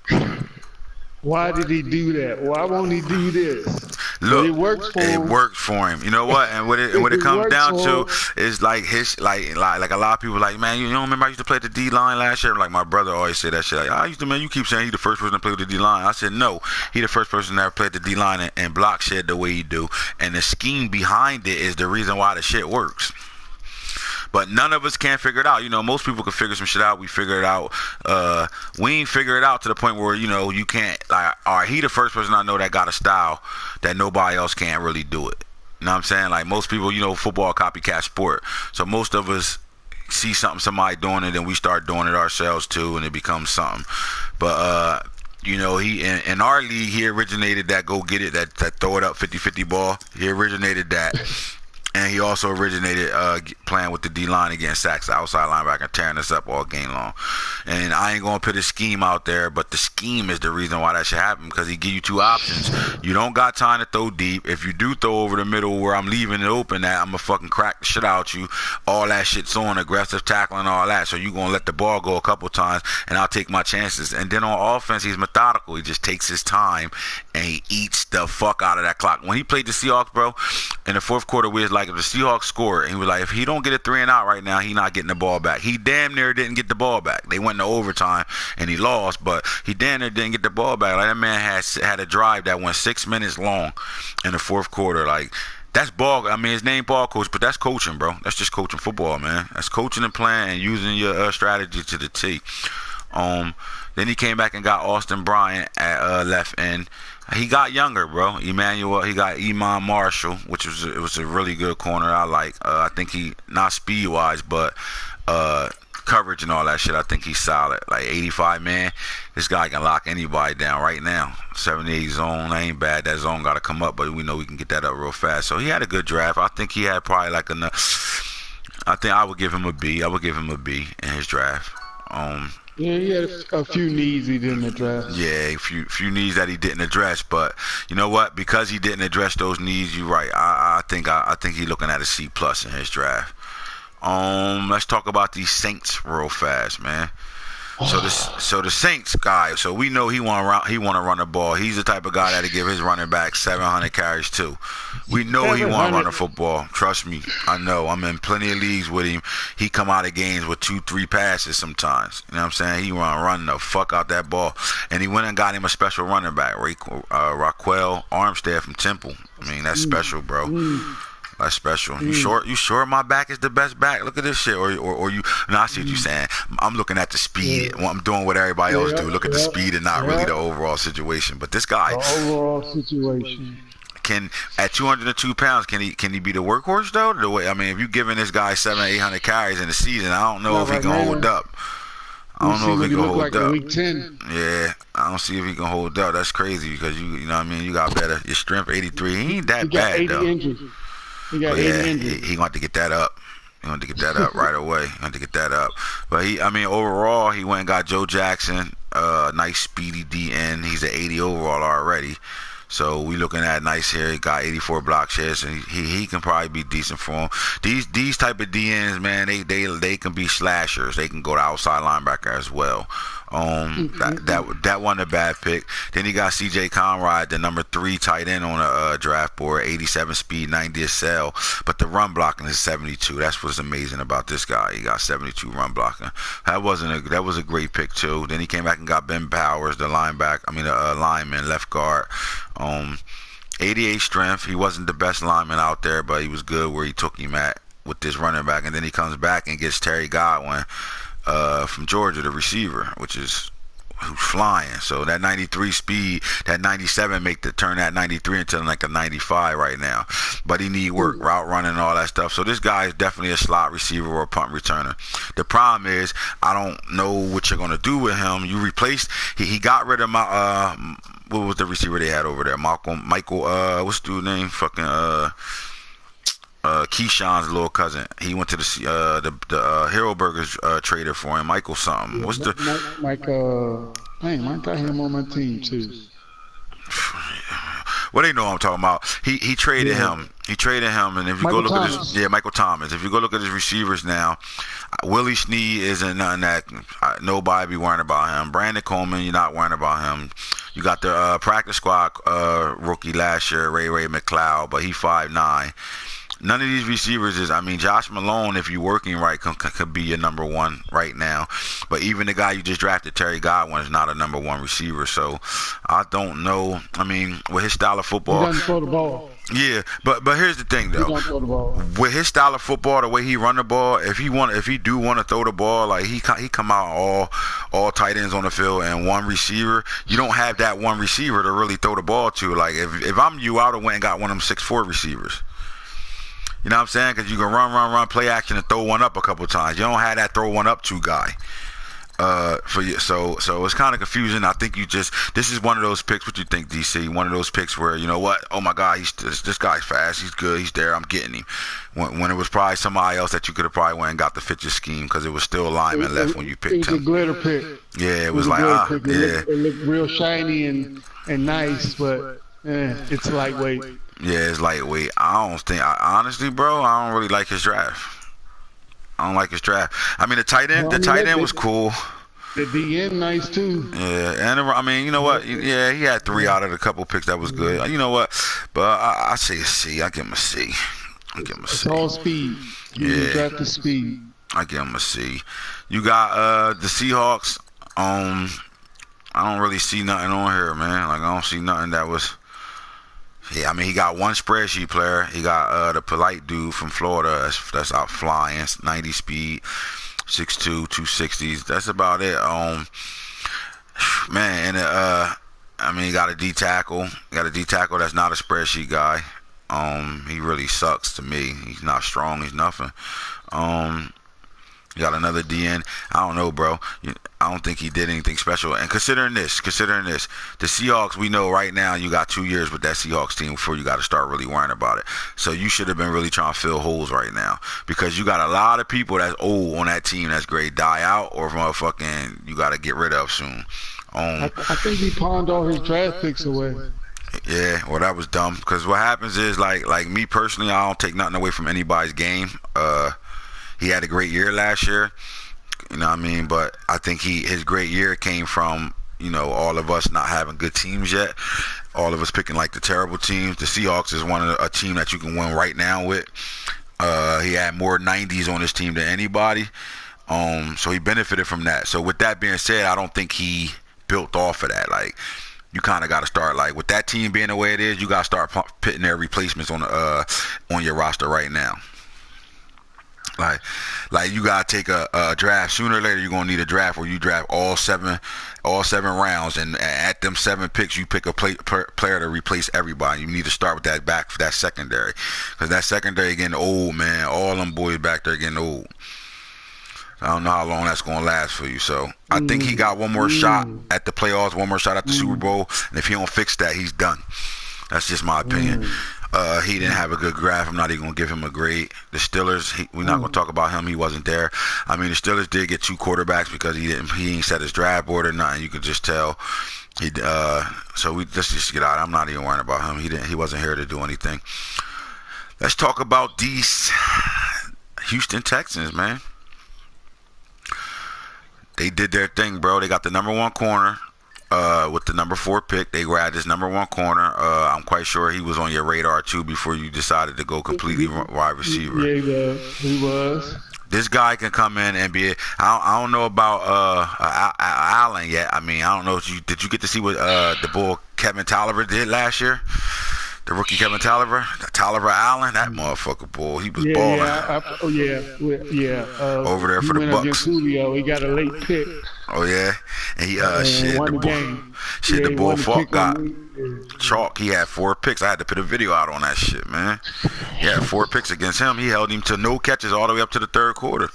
Why did he do that? Why won't he do this? Look, it works for him. It works for him. You know what? And what it comes down to is like his like a lot of people like, man, you don't remember I used to play the D line last year? Like my brother always said that shit. Like, I used to, man, you keep saying he the first person to play with the D line. I said no, he the first person that ever played the D line and block shit the way he do. And the scheme behind it is the reason why the shit works. But none of us can figure it out. Most people can figure some shit out. We figure it out. We ain't figure it out to the point where, you can't, like, all right, he the first person I know that got a style that nobody else can't really do it. You know what I'm saying? Like, most people, football copycat sport. So most of us see somebody doing it, and we start doing it ourselves too, and it becomes something. But, he in our league, he originated that go get it, that throw it up 50-50 ball. He originated that. And he also originated playing with the D-line against sacks, the outside linebacker, tearing us up all game long. And I ain't going to put a scheme out there, but the scheme is the reason why that should happen, because he give you two options. You don't got time to throw deep. If you do throw over the middle where I'm leaving it open at, I'm going to fucking crack the shit out you. All that shit's on, aggressive tackling, all that. So you going to let the ball go a couple times, and I'll take my chances. And then on offense, he's methodical. He just takes his time, and he eats the fuck out of that clock. When he played the Seahawks, bro, in the fourth quarter, we was like, if the Seahawks scored, he was like, if he don't get a 3 and out right now, he not getting the ball back. He damn near didn't get the ball back. They went into overtime and he lost, but he damn near didn't get the ball back. Like, that man had a drive that went 6 minutes long in the fourth quarter. Like, that's ball. I mean, his name ball coach, but that's coaching, bro. That's just coaching football, man. That's coaching and playing and using your strategy to the T. Then he came back and got Austin Bryant at left end. He got younger, bro. He got Iman Marshall, which was a really good corner. I like. I think he, not speed wise, but coverage and all that shit. I think he's solid. Like 85 man, this guy can lock anybody down right now. 78 zone, that ain't bad. That zone got to come up, but we know we can get that up real fast. So he had a good draft. I think he had probably like enough. I think I would give him a B. I would give him a B in his draft. Yeah, he had a few needs he didn't address. Yeah, a few needs that he didn't address. But you know what? Because he didn't address those needs, you're right. I think he's looking at a C+ in his draft. Let's talk about these Saints real fast, man. So the Saints guy. So we know he want to run the ball. He's the type of guy that'll give his running back 700 carries too. We know he want to run the football. Trust me, I know. I'm in plenty of leagues with him. He come out of games with 2-3 passes sometimes. You know what I'm saying? He want to run the fuck out that ball. And he went and got him a special running back, Raquel Armstead from Temple. I mean, that's special, bro. That's special. You sure my back is the best back? Look at this shit. Or you. No, I see what you're saying. I'm looking at the speed. I'm doing what everybody else do. Look at the speed and not really the overall situation. But this guy. The overall situation. At 202 pounds, can he be the workhorse though? The way, I mean, if you giving this guy 700-800 carries in the season, I don't know if he can hold up. I don't know if he can hold up. Week 10. Yeah, I don't see if he can hold up. That's crazy because you know what I mean. You got better. Your strength 83. He ain't that bad though. Injuries. He got But 80 yeah, injuries. he wanted to get that up. He wanted to get that up right away. He wanted to get that up. But overall, he went and got Joe Jackson, nice speedy DN. He's an 80 overall already. So we looking at nice here. He got 84 block shares, and he can probably be decent for him. These type of DNs, man, they can be slashers. They can go to outside linebacker as well. That wasn't a bad pick. Then he got C.J. Conrad, the number 3 tight end on the draft board, 87 speed, 90 sell, but the run blocking is 72. That's what's amazing about this guy. He got 72 run blocking. That was a great pick too. Then he came back and got Ben Powers, the lineman, left guard. 88 strength. He wasn't the best lineman out there, but he was good where he took him at with this running back. And then he comes back and gets Terry Godwin from Georgia, the receiver, who's flying. So that 93 speed, that 97 turn that 93 into like a 95 right now. But he need work, route running and all that stuff. So this guy is definitely a slot receiver or a punt returner. The problem is I don't know what you're gonna do with him. You replaced he got rid of my what was the receiver they had over there? Michael what's the dude's name? Fucking Keyshawn's little cousin. He went to the Hero Burgers trader for him. Michael something. What's the Mike got him on my team too. Well, they know what I'm talking about. He traded him. He traded him, and if you go look at his Michael Thomas. If you go look at his receivers now, Willie Snead isn't nothing that nobody be worrying about him. Brandon Coleman, you're not worrying about him. You got the practice squad rookie last year, Ray McLeod, but he 5'9". None of these receivers Josh Malone, if you're working right, could be your number 1 right now. But even the guy you just drafted, Terry Godwin, is not a number 1 receiver. So I don't know. With his style of football, he doesn't throw the ball. Yeah, but here's the thing though. With his style of football, the way he run the ball, if he do want to throw the ball, like he come out all tight ends on the field and one receiver. You don't have that one receiver to really throw the ball to. Like if I'm you, I would have went and got one of them 6'4" receivers. You know what I'm saying? Because you can run, play action, and throw one up a couple times. You don't have that throw one up 2 guy. For you, so it's kind of confusing. I think this is one of those picks. What you think, DC? One of those picks where you know what? Oh my God, this guy's fast. He's good. He's there. I'm getting him. When it was probably somebody else that you could have probably went and got the fit your scheme because it was still a lineman left when you picked him. It was a glitter pick. Yeah, it was like It looked real shiny and nice, but it's lightweight. Yeah, it's lightweight. Honestly, bro, I don't really like his draft. I don't like his draft. The tight end was cool. The DN nice too. Yeah, and you know what? Yeah, he had 3 out of the couple picks that was good. You know what? But I say a C. I give him a C. It's all speed. Yeah, draft the speed. I give him a C. You got the Seahawks. I don't really see nothing on here, man. Like I don't see nothing that was. Yeah, he got one spreadsheet player. He got the polite dude from Florida that's out flying, 90 speed, 6'2", 260s. That's about it. Man, and he got a D tackle. He got a D tackle that's not a spreadsheet guy. He really sucks to me. He's not strong. He's nothing. You got another DN. I don't know, bro. I don't think he did anything special. And considering this, the Seahawks, we know right now you got 2 years with that Seahawks team before you got to start really worrying about it. So you should have been really trying to fill holes right now because you got a lot of people that's old on that team that's great die out or motherfucking you got to get rid of soon. I think he pawned all his draft picks away. Yeah, well, that was dumb because what happens is like me personally, I don't take nothing away from anybody's game. He had a great year last year, you know what I mean? But I think his great year came from, all of us not having good teams yet. All of us picking like the terrible teams. The Seahawks is a team that you can win right now with. He had more 90s on his team than anybody. So he benefited from that. So with that being said, I don't think he built off of that. Like, you kind of got to start like with that team being the way it is. You got to start putting their replacements on your roster right now. Like you gotta take a draft sooner or later. You're gonna need a draft where you draft all seven rounds, and at them 7 picks, you pick a player to replace everybody. You need to start with that back for that secondary, because that secondary getting old, man. All them boys back there getting old. I don't know how long that's gonna last for you. So I think he got one more shot at the playoffs, one more shot at the Super Bowl, and if he don't fix that, he's done. That's just my opinion. He didn't have a good draft. I'm not even gonna give him a grade. The Steelers, we're not gonna talk about him. He wasn't there. I mean, the Steelers did get 2 quarterbacks because he ain't set his draft board or nothing. You could just tell. So let's just get out. I'm not even worrying about him. He wasn't here to do anything. Let's talk about these Houston Texans, man. They did their thing, bro. They got the number 1 corner. With the number 4 pick, they grabbed his number 1 corner. I'm quite sure he was on your radar too before you decided to go completely wide receiver. Yeah, he was. This guy can come in and be. I don't know about Allen yet. I mean, I don't know if did you get to see what the bull Kevin Tolliver did last year? The rookie Kevin Tolliver Allen, that motherfucker, boy, he was balling. Over there for the Bucks. Julio, he got a late pick. Oh yeah, and he the bull fought got chalk. He had 4 picks. I had to put a video out on that shit, man. He had 4 picks against him. He held him to no catches all the way up to the 3rd quarter.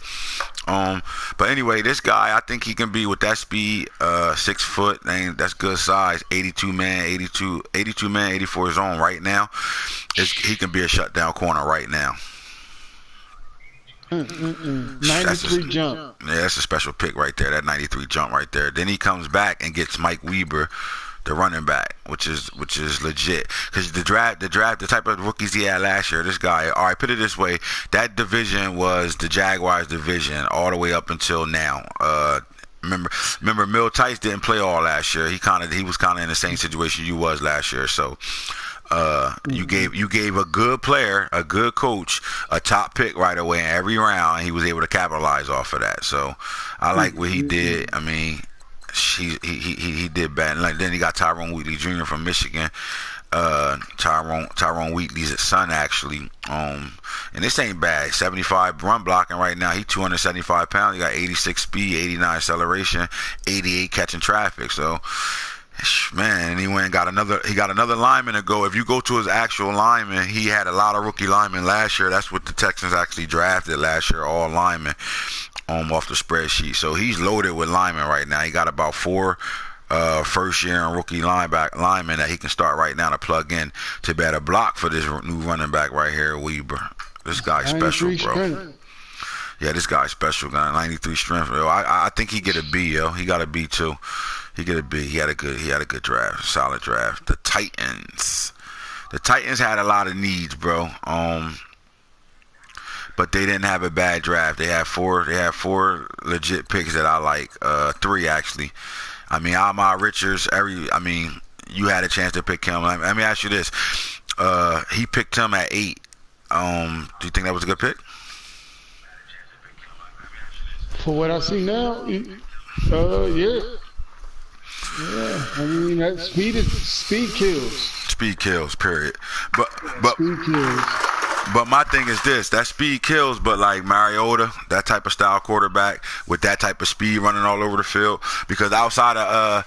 But anyway, this guy, I think he can be with that speed, 6 foot. That's good size. 82 man, 84 zone right now. He can be a shutdown corner right now. 93 jump. Yeah, that's a special pick right there. That 93 jump right there. Then he comes back and gets Mike Weber, the running back, which is legit. Because the type of rookies he had last year, this guy. All right, put it this way: that division was the Jaguars' division all the way up until now. Remember, Mill Tice didn't play all last year. He was kind of in the same situation you was last year. So. You gave a good player, a good coach, a top pick right away in every round, and he was able to capitalize off of that. So I like what he did. I mean, he did bad. Like, then he got Tyrone Wheatley Jr. from Michigan. Tyrone Wheatley's son, actually. And this ain't bad. 75 run blocking right now. He 275 pounds. He got 86 speed, 89 acceleration, 88 catching traffic. So. Man, and he went and got another lineman to go. If you go to his actual lineman, he had a lot of rookie linemen last year. That's what the Texans actually drafted last year, all linemen, off the spreadsheet. So he's loaded with linemen right now. He got about 4 first year and rookie linemen that he can start right now to plug in to better block for this new running back right here, Weber. This guy's special, bro. Yeah, this guy's special. Got 93 strength. I think he get a B, yo. He got a B too. He get a B. He had a good draft, solid draft. The Titans had a lot of needs, bro. But they didn't have a bad draft. They had 4 legit picks that I like. 3 actually. I mean, Ahmad Richards. You had a chance to pick him. Let me ask you this. He picked him at 8. Do you think that was a good pick? For what I see now, yeah. Yeah, I mean, that speed kills. Speed kills, period. But speed kills. But my thing is this: that speed kills. But like Mariota, that type of style quarterback with that type of speed running all over the field. Because outside of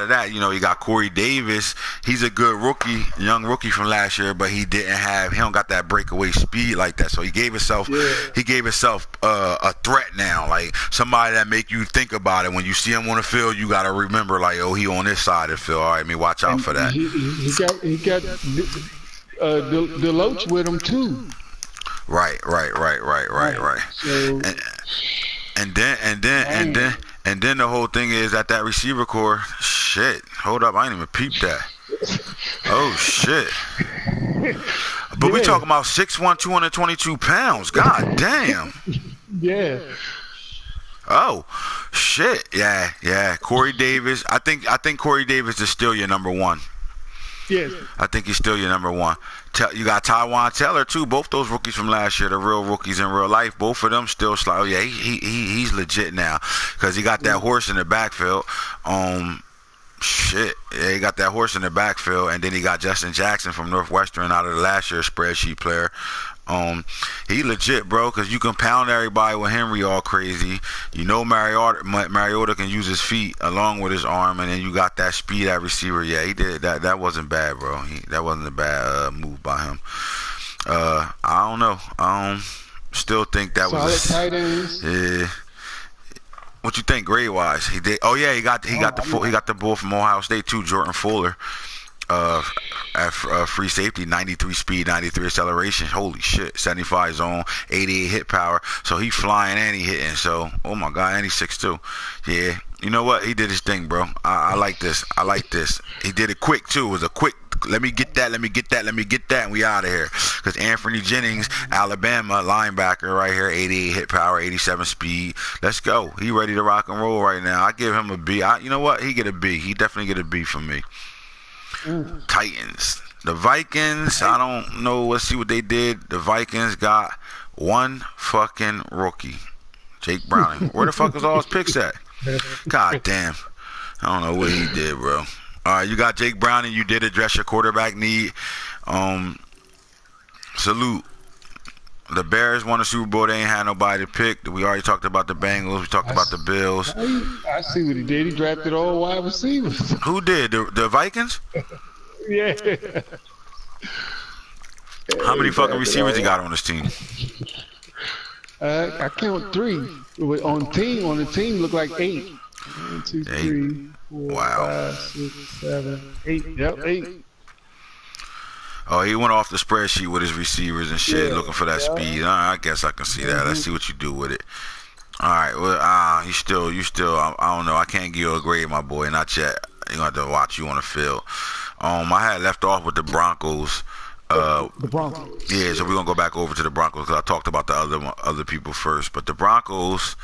that, you know, you got Corey Davis. He's a good rookie, young rookie from last year, but he don't got that breakaway speed like that. So he gave himself a threat now, like somebody that make you think about it when you see him on the field. You got to remember, like, oh, he on this side of the field. All right, watch out for that. He got Deloach with him too. Right. So, and then the whole thing is that receiver core. Shit, hold up, I ain't even peeped that. Oh shit. But we talking about 6'1", 222 pounds. God damn. Yeah. Oh shit. Yeah. Corey Davis. I think Corey Davis is still your number 1. Yes. I think he's still your number 1. You got Tywan Taylor too. Both those rookies from last year, the real rookies in real life. Both of them still slow. Oh yeah, he's legit now because he got that horse in the backfield. Shit. Yeah, he got that horse in the backfield, and then he got Justin Jackson from Northwestern out of the last year's spreadsheet player. He legit, bro, because you can pound everybody with Henry all crazy. You know Mariota can use his feet along with his arm, and then you got that speed at receiver. Yeah, he did that. That wasn't bad, bro. That wasn't a bad move by him. I don't know. Still think that was solid tight ends. Yeah. What you think grade wise? He did. Oh yeah, he got the bull from Ohio State too, Jordan Fuller. Uh, at free safety, 93 speed, 93 acceleration. Holy shit, 75 zone, 88 hit power. So he flying and he hitting. So, oh my god, and he's 6'2". Yeah, you know what? He did his thing, bro. I like this. I like this. He did it quick too. It was a quick. Let me get that. Let me get that. Let me get that. And we out of here. Because Anthony Jennings, Alabama linebacker, right here, 88 hit power, 87 speed. Let's go. He ready to rock and roll right now. I give him a B. You know what? He get a B. He definitely get a B from me. Titans. The Vikings, I don't know. Let's see what they did. The Vikings got one fucking rookie. Jake Browning. Where the fuck is all his picks at? God damn. I don't know what he did, bro. All right, you got Jake Browning. You did address your quarterback need. Salute. The Bears won the Super Bowl. They ain't had nobody to pick. We already talked about the Bengals. We talked about the Bills. I see what he did. He drafted all wide receivers. Who did? The Vikings? Yeah. How many fucking receivers he got on his team? I count 3. On the team, look like 8. 1, 2, 3, 4, wow. 5, 6, 7, 8. Yep, 8. Oh, he went off the spreadsheet with his receivers and shit, looking for that speed. I guess I can see that. Let's see what you do with it. All right. Well, you still. I don't know. I can't give you a grade, my boy. Not yet. You gonna have to watch you on the field. I had left off with the Broncos. The Broncos. Yeah, so we're gonna go back over to the Broncos because I talked about the other people first. But the Broncos,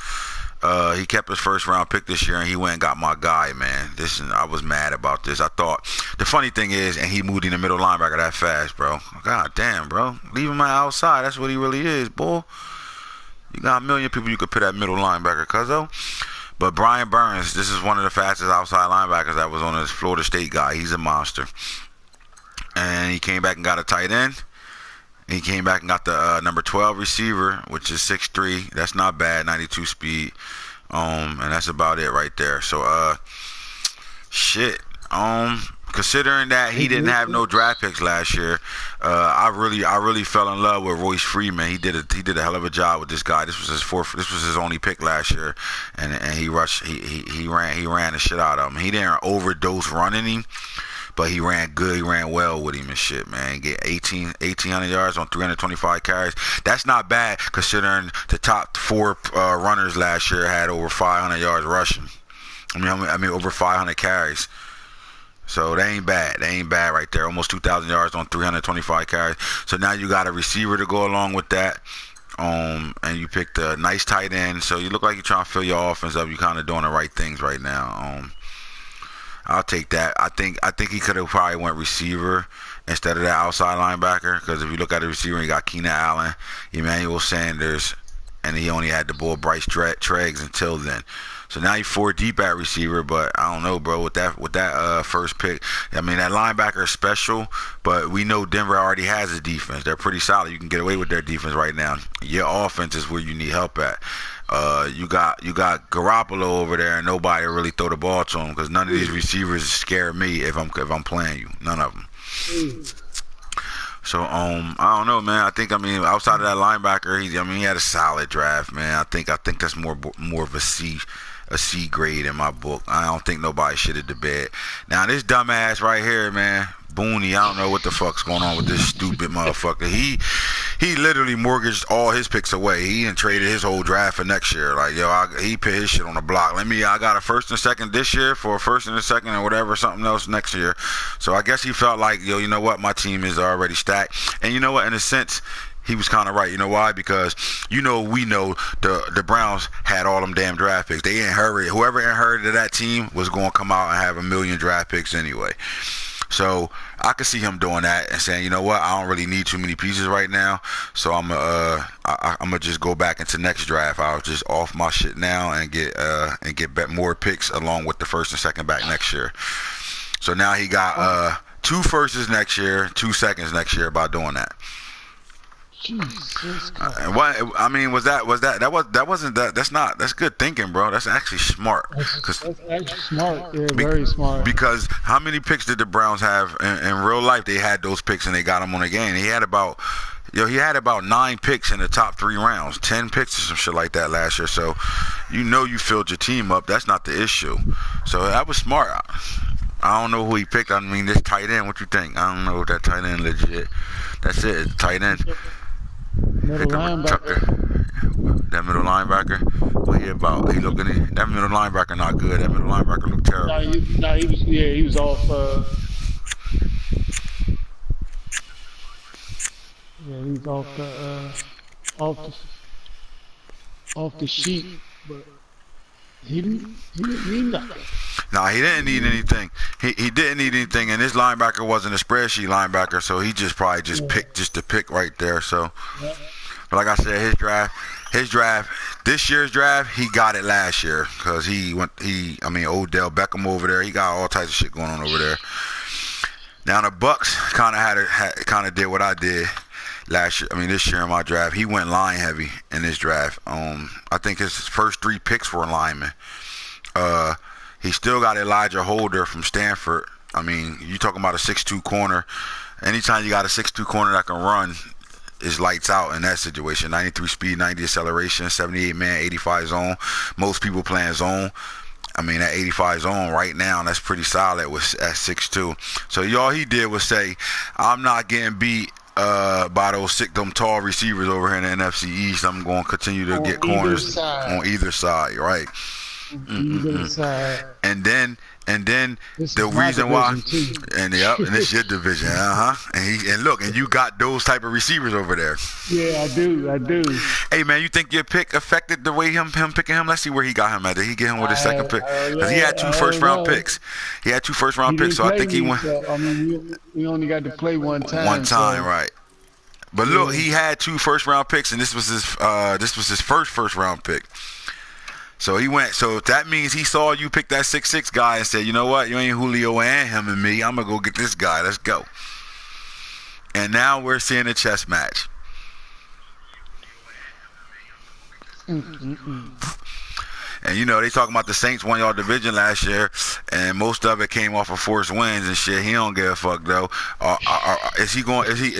he kept his first round pick this year, and he went and got my guy, man. I was mad about this. I thought the funny thing is, and he moved in the middle linebacker that fast, bro. God damn, bro, leave him outside. That's what he really is, boy. You got a million people you could put at middle linebacker, cuzzo. But Brian Burns, this is one of the fastest outside linebackers that was on this Florida State guy. He's a monster. And he came back and got a tight end. He came back and got the number 12 receiver, which is 6'3". That's not bad, 92 speed. And that's about it right there. So, shit. Considering that he didn't have no draft picks last year, I really fell in love with Royce Freeman. He did a hell of a job with this guy. This was his only pick last year, and he rushed. He ran the shit out of him. He didn't overdose running him, but he ran good. He ran well with him and shit, man. He get 1,800 yards on 325 carries. That's not bad considering the top 4 runners last year had over 500 yards rushing. I mean over 500 carries. So they ain't bad. They ain't bad right there. Almost 2,000 yards on 325 carries. So now you got a receiver to go along with that. And you picked a nice tight end. So you look like you're trying to fill your offense up. You're kind of doing the right things right now. I'll take that. I think he could have probably went receiver instead of that outside linebacker. Because if you look at the receiver, you got Keenan Allen, Emmanuel Sanders, and he only had the boy Bryce Treggs until then. So now you're 4 deep at receiver, but I don't know, bro. With that first pick, I mean that linebacker is special, but we know Denver already has a defense. They're pretty solid. You can get away with their defense right now. Your offense is where you need help at. You got Garoppolo over there, and nobody really throw the ball to him because none of these receivers scare me if I'm playing you. None of them. So I don't know, man. I mean outside of that linebacker, he had a solid draft, man. I think that's more of a C grade in my book. I don't think nobody shit at the bed. Now this dumbass right here, man, Booney, I don't know what the fuck's going on with this stupid motherfucker. He literally mortgaged all his picks away. He done traded his whole draft for next year. Like, he put his shit on the block. I got a first and second this year for a first and a second or whatever, something else next year. So I guess he felt like, you know what, my team is already stacked. And you know what, in a sense, he was kind of right. You know why? Because we know the Browns had all them damn draft picks. They inherited. Whoever inherited that team was going to come out and have 1 million draft picks anyway. So I could see him doing that and saying, you know what, I don't really need too many pieces right now. So I'm gonna just go back into next draft. I'll just off my shit now and get more picks along with the first and second back next year. So now he got 2 firsts next year, 2 seconds next year by doing that. That's good thinking, bro. That's actually smart. That's actually smart. Yeah, very smart. Because how many picks did the Browns have in real life? They had those picks and they got them on the game. He had about 9 picks in the top 3 rounds, 10 picks or some shit like that last year. So you filled your team up. That's not the issue. So that was smart. I don't know who he picked. I mean, this tight end. What you think? I don't know if that tight end legit. That's it. It's tight end. Middle Hit the linebacker. that middle linebacker. What he about? He looking. That middle linebacker not good. That middle linebacker look terrible. He was off. Yeah, he was off the off the sheet, but he didn't need nothing. Nah, he didn't need anything. He didn't need anything, and this linebacker wasn't a spreadsheet linebacker, so he just probably just picked just to pick right there. So, but like I said, his draft, this year's draft, he got it last year because I mean, Odell Beckham over there, he got all types of shit going on over there. Now the Bucks kind of did what I did last year. I mean, this year in my draft, he went line heavy in this draft. I think his first 3 picks were linemen. He still got Elijah Holder from Stanford. I mean, you talking about a 6'2" corner. Anytime you got a 6'2" corner that can run, is lights out in that situation. 93 speed, 90 acceleration, 78 man, 85 zone. Most people playing zone. I mean, that 85 zone right now, that's pretty solid with at 6'2". So all he did was say, I'm not getting beat by them tall receivers over here in the NFC East. I'm going to continue to get corners on either side, right? Either side. And then This the is my reason why, division, too. and it's your division, and you got those type of receivers over there. Yeah, I do. Hey man, you think your pick affected the way him picking him? Let's see where he got him at. Did he get him with his second pick? Because he had 2 first round picks. He had 2 first round picks, so I think he went. So, I mean, we only got to play one time. Right? But look, he had 2 first round picks, and this was his first round pick. So he went. So that means he saw you pick that 6'6" guy and said, you know what? You ain't Julio and him and me. I'm gonna go get this guy. Let's go. And now we're seeing a chess match. And you know, they talking about the Saints won y'all division last year, and most of it came off of forced wins and shit. He don't give a fuck though. Is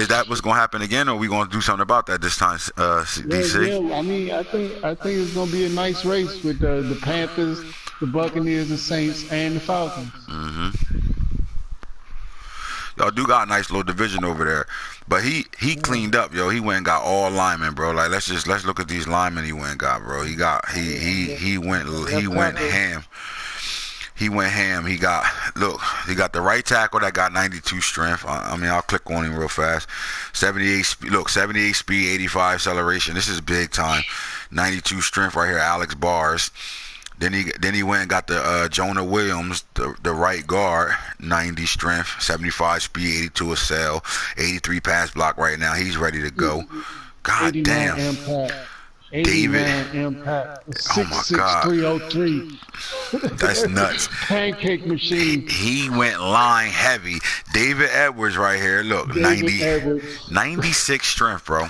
that what's gonna happen again, or are we gonna do something about that this time, DC? Yeah, I mean, I think it's gonna be a nice race with the Panthers, the Buccaneers, the Saints, and the Falcons. Y'all do got a nice little division over there. But he cleaned up, yo. He went and got all linemen, bro. Like let's look at these linemen he went and got, bro. He went ham. He went ham. He got the right tackle that got 92 strength. I mean, I'll click on him real fast. 78 speed, 85 acceleration. This is big time. 92 strength right here, Alex Bars. Then he went and got the Jonah Williams, the right guard, 90 strength, 75 speed, 82 accel, 83 pass block right now. He's ready to go. God damn. Impact. David. Impact. Oh my God. 6'303. That's nuts. Pancake machine. He went line heavy. David Edwards right here. Look, 96 strength, bro.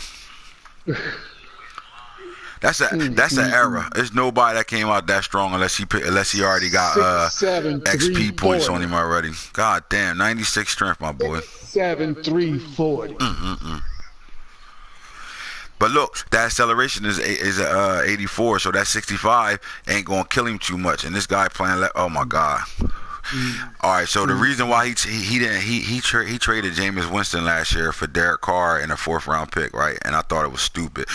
That's an error. There's nobody that came out that strong unless he already got XP points on him already. God damn, 96 strength, my boy. 7'340. But look, that acceleration is 84, so that 65 ain't gonna kill him too much. And this guy playing oh my God. All right, so the reason why he traded Jameis Winston last year for Derek Carr in a 4th round pick, right? And I thought it was stupid.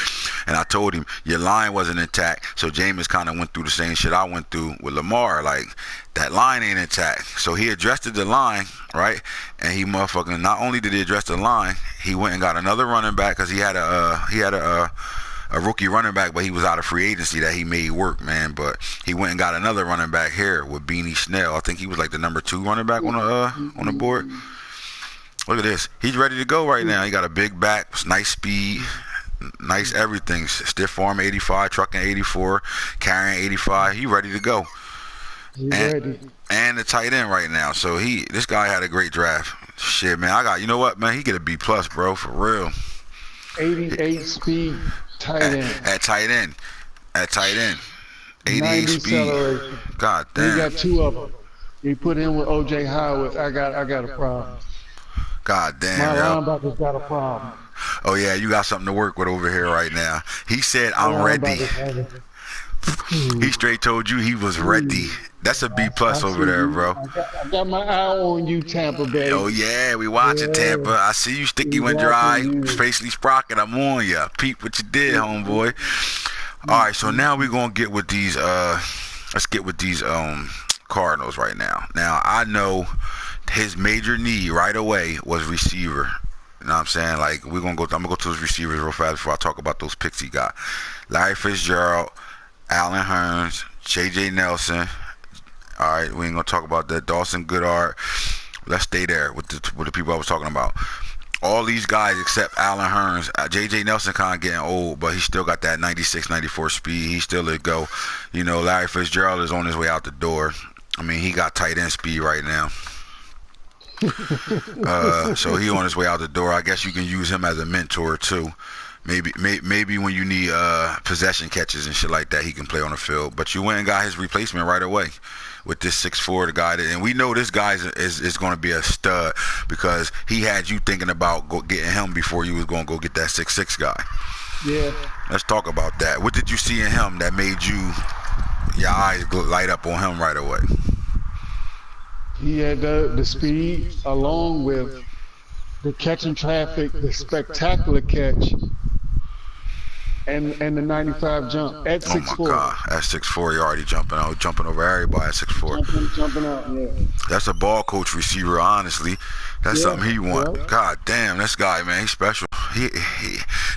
And I told him your line wasn't intact, so Jameis kind of went through the same shit I went through with Lamar. Like that line ain't intact, so he addressed the line, right? And he motherfucking not only did he address the line, he went and got another running back because he had a rookie running back, but he was out of free agency that he made work, man. But he went and got another running back here with Beanie Snell. I think he was like the number 2 running back on the board. Look at this. He's ready to go right now. He got a big back, nice speed, nice everything. Stiff arm 85, trucking 84, carrying 85. He ready to go. And the tight end right now. So this guy had a great draft. Shit, man. You know what, man? He get a B+, bro, for real. 88 speed. At tight end. 88 speed. God damn. He got 2 of them. He put in with O.J. Howard. I got a problem. God damn. My linebacker's got a problem. Oh yeah, you got something to work with over here right now. He said, "I'm ready." He straight told you he was ready. That's a B plus I see over there, you. bro. I got my eye on you, Tampa Bay. Oh yeah, we watching Yeah, Tampa. I see you sticky we when dry, watching you. spacely sprocket. I'm on ya. Peep what you did, homeboy. All right, so now we're gonna get with these. Let's get with these Cardinals right now. Now I know his major need right away was receiver. You know what I'm saying? Like we're gonna go. I'm gonna go to those receivers real fast before I talk about those picks he got. Larry Fitzgerald, Allen Hurns, J.J. Nelson. All right, we ain't gonna talk about that. Dawson Goodart. Let's stay there with the people I was talking about. All these guys except Allen Hurns. J.J. Nelson kind of getting old, but he still got that 96, 94 speed. He still a go. You know, Larry Fitzgerald is on his way out the door. I mean, he got tight end speed right now. So he on his way out the door. I guess you can use him as a mentor too. Maybe when you need possession catches and shit like that, he can play on the field. But you went and got his replacement right away with this 6'4", the guy and we know this guy is going to be a stud because he had you thinking about getting him before you was going to go get that 6'6" guy. Yeah. Let's talk about that. What did you see in him that made your eyes light up on him right away? He had the speed along with the catching traffic, the spectacular catch, and the 95 jump at 6'4". Oh my God, at 6'4", you already jumping over everybody at 6'4". Jumping out, yeah. That's a ball coach receiver, honestly. That's something he want. Yeah. God damn, this guy, man, he's special. He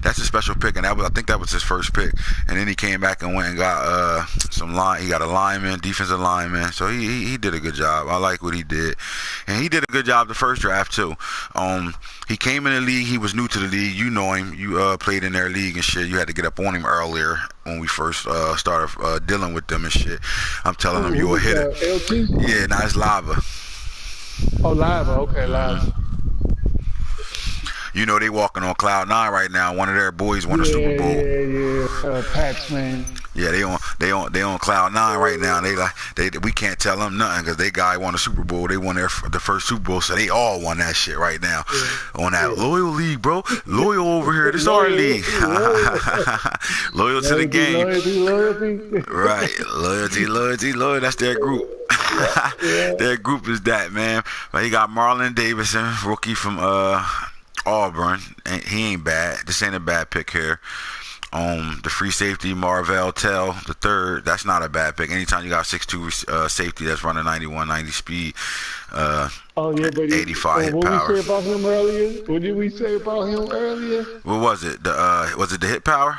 that's a special pick, and I think that was his first pick. And then he came back and went and got he got a lineman, defensive lineman. So he did a good job. I like what he did, and he did a good job the first draft too. He came in the league. He was new to the league. You know him. You played in their league and shit. You had to get up on him earlier when we first started dealing with them and shit. I'm telling him you a hitter. LT? Yeah, now it's Lava. Oh, Lava. Okay, Lava. You know they walking on cloud 9 right now. One of their boys won a Super Bowl. Yeah. Pats, man. Yeah, they on cloud 9 right now. We can't tell them nothing because they guy won a Super Bowl. They won the first Super Bowl, so they all won that shit right now. Yeah. On that loyal league, bro. Loyal over here. This our league. Loyal to the game. Loyalty. Right. Loyalty. That's their group. Their group is that, man. But he got Marlon Davidson, rookie from Auburn. He ain't bad. This ain't a bad pick here. The free safety Marvell Tell the third. That's not a bad pick. Anytime you got 6'2" safety that's running 91, 90 speed. But 85 hit power. What did we say about him earlier? What was it? Was it the hit power?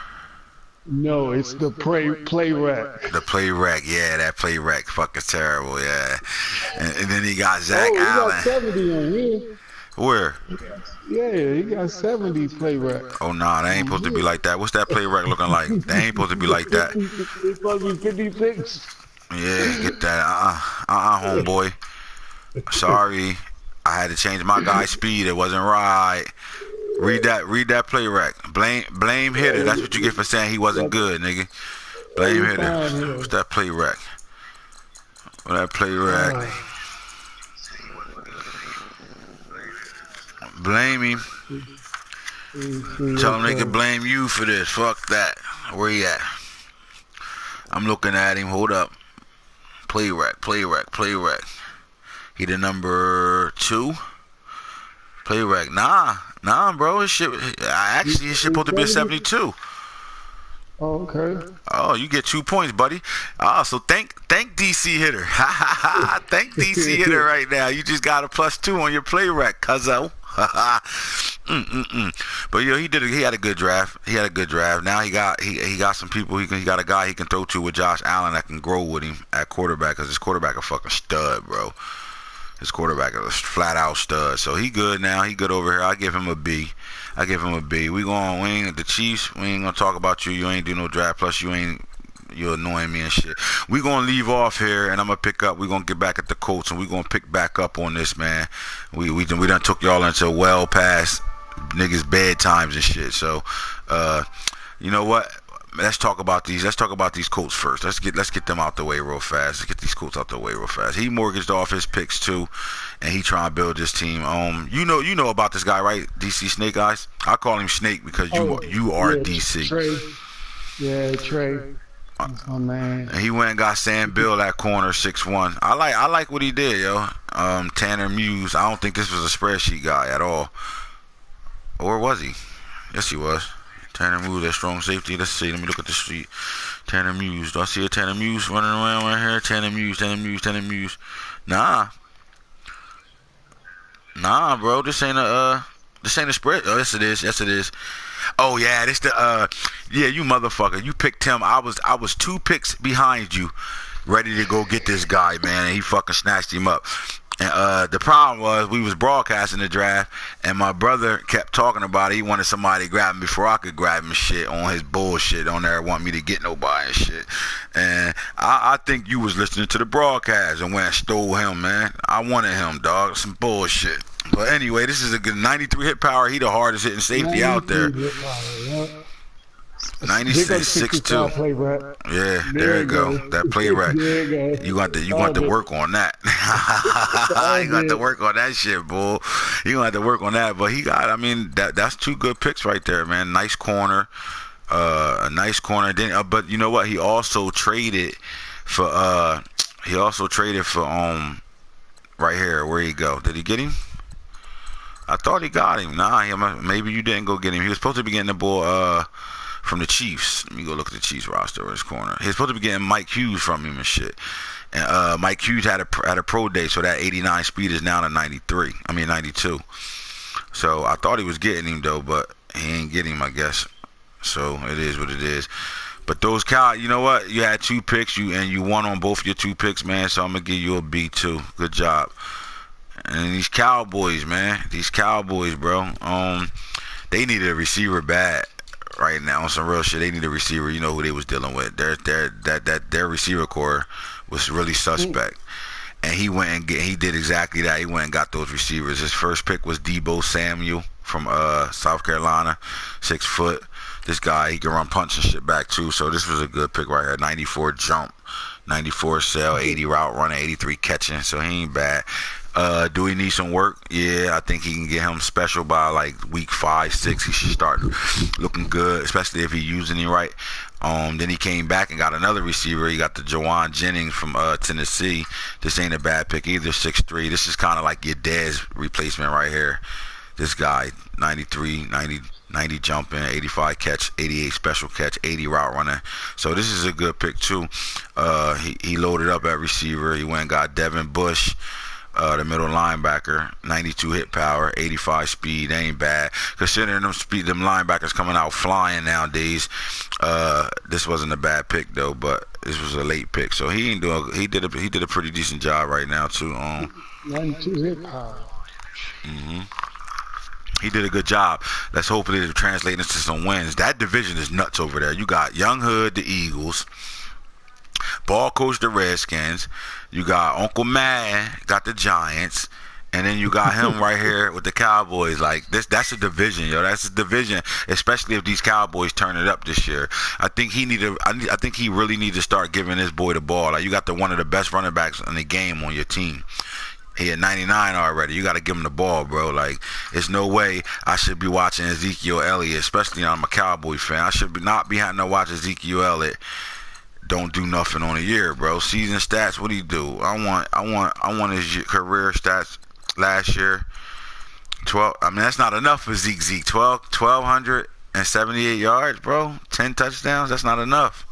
No, it's the play rack. The play rack, yeah, that play rack fucking terrible, yeah. And then he got Zach He Allen. got 70 on here. Where? Yeah, he got 70 play rack. Oh nah, they ain't supposed to be like that. What's that play rack looking like? They ain't supposed to be like that. It's supposed to be 56. Yeah, get that. Homeboy. Sorry, I had to change my guy's speed. It wasn't right. Read that play rack. Blame hitter. That's what you get for saying he wasn't good, nigga. Blame hitter. What's that play rack? What's that play rack? Blame him. Tell him they can blame you for this. Fuck that. Where he at? I'm looking at him. Hold up. Play rack. He the number 2. Play rack. Nah, bro. His shit supposed to be a 72. Oh, okay. Oh, you get 2 points, buddy. So thank DC hitter. Thank DC hitter right now. You just got a +2 on your play rack, cuzzo. But he had a good draft. Now he got some people. He got a guy he can throw to with Josh Allen that can grow with him at quarterback because his quarterback a fucking stud, bro. His quarterback is a flat out stud. So he good now. He good over here. I give him a B. We ain't the Chiefs. We ain't gonna talk about you. You ain't do no draft. Plus you're annoying me and shit. We gonna leave off here, and I'm gonna pick up. We gonna get back at the Colts, and we gonna pick back up on this, man. We done took y'all into well past niggas bedtimes and shit. So, you know what? Let's talk about these Colts first. Let's get them out the way real fast. Let's get these Colts out the way real fast. He mortgaged off his picks too, and he trying to build this team. You know about this guy, right? DC Snake Eyes. I call him Snake because you are DC. Trey. Yeah, Trey. That's my man. And he went and got Sam Bill at corner 6'1". I like what he did, yo. Tanner Muse. I don't think this was a spreadsheet guy at all. Or was he? Yes, he was. Tanner Muse, that strong safety. Let's see. Let me look at the street. Tanner Muse. Do I see a Tanner Muse running around right here? Tanner Muse, Tanner Muse, Tanner Muse. Nah, bro. This ain't a spread. Oh, yes it is. Yes it is. Oh yeah, this the yeah, you motherfucker. You picked him. I was 2 picks behind you, ready to go get this guy, man, and he fucking snatched him up. And the problem was we was broadcasting the draft, and my brother kept talking about it. He wanted somebody to grab him before I could grab him and shit on his bullshit on there, want me to get nobody and shit. And I think you was listening to the broadcast and went and stole him, man. I wanted him, dog. Some bullshit. But anyway, this is a good 93 hit power. He the hardest hitting safety out there. 96, 6'2". Yeah, there you go. That play right. You got to work on that. You got to work on that shit, bull. You gonna have to work on that. But that's 2 good picks right there, man. Nice corner. A nice corner. Then, but you know what? He also traded for right here. Where he go? Did he get him? I thought he got him. Nah, maybe you didn't go get him. He was supposed to be getting the ball from the Chiefs. Let me go look at the Chiefs roster in his corner. He was supposed to be getting Mike Hughes from him and shit. And Mike Hughes had a pro day, so that 89 speed is now to 92. So I thought he was getting him though, but he ain't getting him, I guess. So it is what it is. But those you know what? You had 2 picks, you won on both your 2 picks, man. So I'm gonna give you a B too. Good job. And these Cowboys, man. These Cowboys, bro. They needed a receiver bad right now. On some real shit, they need a receiver. You know who they was dealing with. Their receiver core was really suspect. And he did exactly that. He went and got those receivers. His first pick was Deebo Samuel from South Carolina, 6 foot. This guy, he can run punch and shit back too. So this was a good pick right here. 94 jump, 94 cell, 80 route running, 83 catching. So he ain't bad. Do he need some work? Yeah, I think he can get him special by like week 5, 6. He should start looking good, especially if he's using it right. Then he came back and got another receiver. He got the Jawan Jennings from Tennessee. This ain't a bad pick either, 6'3". This is kind of like your dad's replacement right here. This guy, 93, 90 jumping, 85 catch, 88 special catch, 80 route running. So this is a good pick too. He loaded up at receiver. He went and got Devin Bush, the middle linebacker, 92 hit power, 85 speed. They ain't bad. Considering them linebackers coming out flying nowadays, this wasn't a bad pick though, but this was a late pick. So he did a pretty decent job right now too. 92 hit power. He did a good job. Let's hopefully it translate into some wins. That division is nuts over there. You got Young Hood, the Eagles. Ball coach, the Redskins. You got Uncle Mad, got the Giants. And then you got him right here with the Cowboys. Like that's a division, yo. That's a division, especially if these Cowboys turn it up this year. I think he really need to start giving this boy the ball. Like you got one of the best running backs in the game on your team. He at 99 already. You got to give him the ball, bro. Like, there's no way I should be watching Ezekiel Elliott, especially I'm a Cowboy fan. I should not be having to watch Ezekiel Elliott don't do nothing on a year, bro. Season stats, what do he do? I want his career stats last year. 12. I mean, that's not enough for Zeke. 1,278 yards, bro. 10 touchdowns. That's not enough.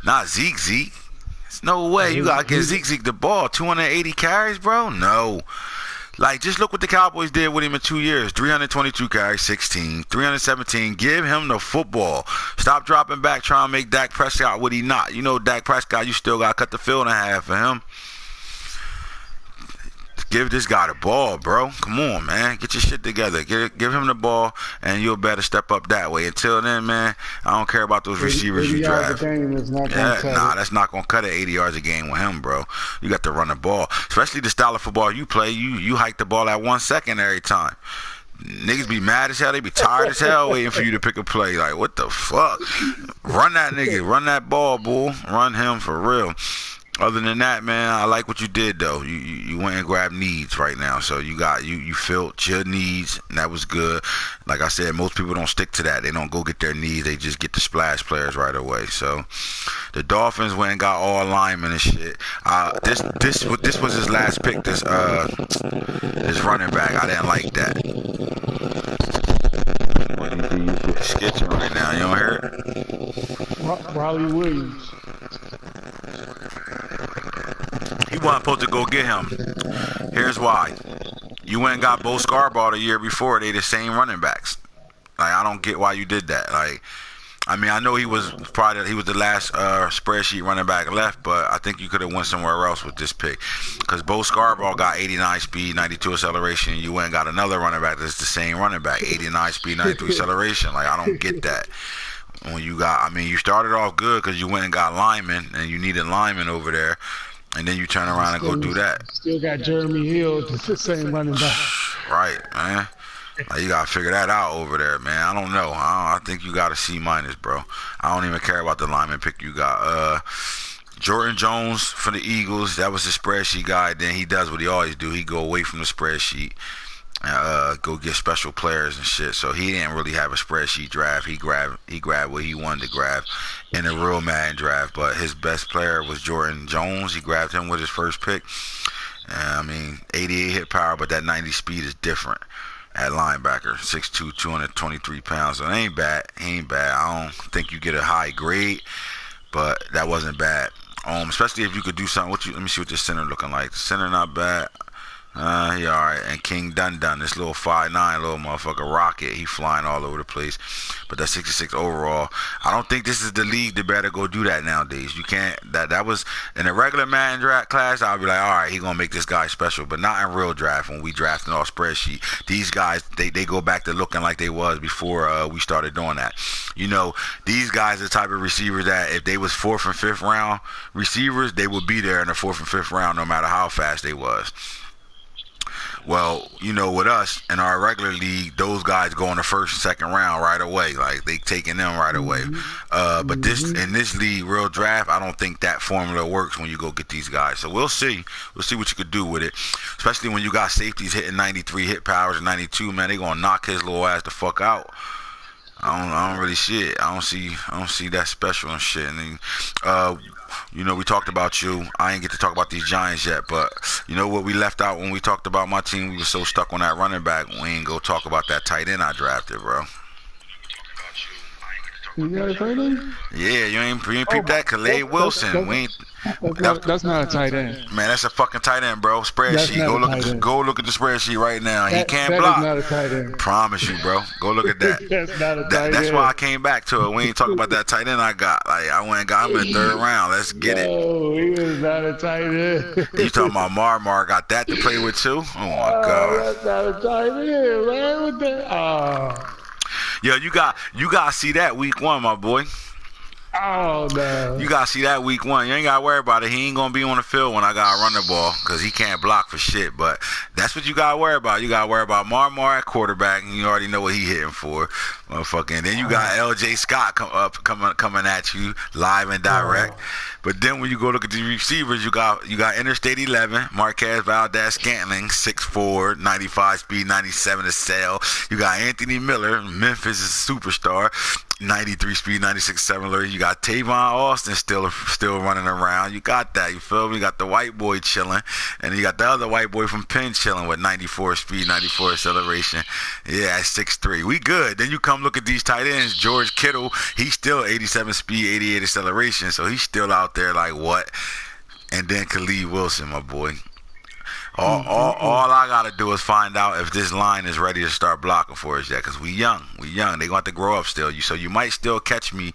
Not Zeke. No way. You gotta get Zeke the ball. 280 carries, bro? No. Like, just look what the Cowboys did with him in 2 years. 322 carries, 16. 317. Give him the football. Stop dropping back trying to make Dak Prescott what he not. You know Dak Prescott, you still gotta cut the field in half for him. Give this guy the ball, bro. Come on, man. Get your shit together. Give him the ball, and you'll better step up that way. Until then, man, I don't care about those receivers you draft. That's not going to cut it 80 yards a game with him, bro. You got to run the ball. Especially the style of football you play. You hike the ball at 1 second every time. Niggas be mad as hell. They be tired as hell waiting for you to pick a play. Like, what the fuck? Run that nigga. Run that ball, bull. Run him for real. Other than that, man, I like what you did though. You went and grabbed needs right now, so you filled your needs, and that was good. Like I said, most people don't stick to that. They don't go get their needs. They just get the splash players right away. So the Dolphins went and got all linemen and shit. This was his last pick. This running back. I didn't like that. Sketching right now. You don't hear it? Riley Williams. He wasn't supposed to go get him. Here's why. You went and got Bo Scarborough the year before. They the same running backs. Like, I don't get why you did that. Like, I mean, I know he was the last spreadsheet running back left, but I think you could have went somewhere else with this pick. Because Bo Scarborough got 89 speed, 92 acceleration. You went and got another running back that's the same running back, 89 speed, 92 acceleration. Like, I don't get that. When you started off good because you went and got linemen, and you needed linemen over there, and then you turn around and go do that. Still got Jeremy Hill, the same running back. Right, man. Like, you gotta figure that out over there, man. I don't know. I think you got a C-, bro. I don't even care about the lineman pick you got. Jordan Jones for the Eagles. That was the spreadsheet guy. Then he does what he always do. He go away from the spreadsheet and go get special players and shit. So he didn't really have a spreadsheet draft. He grabbed what he wanted to grab in a real Madden draft. But his best player was Jordan Jones. He grabbed him with his first pick. 88 hit power, but that 90 speed is different. At linebacker, 6'2", 223 pounds. So it ain't bad. He ain't bad. I don't think you get a high grade, but that wasn't bad. Especially if you could do something. Let me see what this center looking like. The center not bad. He all right. And King Dun, this little 5'9", little motherfucker rocket. He flying all over the place. But that's 66 overall. I don't think this is the league that better go do that nowadays. You can't. That was in a regular Madden draft class. I'll be like, all right, he gonna make this guy special. But not in real draft when we drafting off spreadsheet. These guys, they go back to looking like they was before we started doing that. You know, these guys are the type of receivers that if they was 4th and 5th round receivers, they would be there in the 4th and 5th round no matter how fast they was. Well, you know, with us in our regular league, those guys go in the 1st and 2nd round right away. Like, they taking them right away. But in this league, real draft, I don't think that formula works when you go get these guys. So we'll see. We'll see what you could do with it. Especially when you got safeties hitting 93 hit powers and 92, man. They gonna knock his little ass the fuck out. I don't really see it. I don't see that special and shit. And then, you know, we talked about you. I ain't get to talk about these Giants yet, but you know what we left out when we talked about my team? We were so stuck on that running back. We ain't go talk about that tight end I drafted, bro. You got a tight end? Yeah, you ain't peep that? Khalid Wilson. That's not a tight end. Man, that's a fucking tight end, bro. Spreadsheet. Go look at the spreadsheet right now. He can't block. That is not a tight end. Promise you, bro. Go look at that. That's not a tight end. That's why I came back to it. We ain't talking about that tight end I got. Like, I went and got him in the 3rd round. Let's get it. Oh, he is not a tight end. You talking about Mar got that to play with too? Oh my God. That's not a tight end, man. What the? Yo, you got to see that week 1, my boy. Oh, no. You got to see that week 1. You ain't got to worry about it. He ain't going to be on the field when I got to run the ball because he can't block for shit. But that's what you got to worry about. You got to worry about Mar at quarterback, and you already know what he hitting for. Motherfucking. Then you got L.J. Scott coming at you live and direct. But then when you go look at the receivers, you got Interstate 11, Marquez Valdez-Scantling, 6'4", 95 speed, 97 to sell. You got Anthony Miller, Memphis is a superstar, 93 speed, 96 7. You got Tavon Austin still running around. You got that, you feel me? You got the white boy chilling, and you got the other white boy from Penn chilling with 94 speed, 94 acceleration. Yeah, 6'3". We good. Then you come look at these tight ends. George Kittle, he's still 87 speed, 88 acceleration, so he's still out there like what? And then Khalid Wilson, my boy. All I gotta do is find out if this line is ready to start blocking for us yet, because we young. They gonna have to grow up still. So you might still catch me,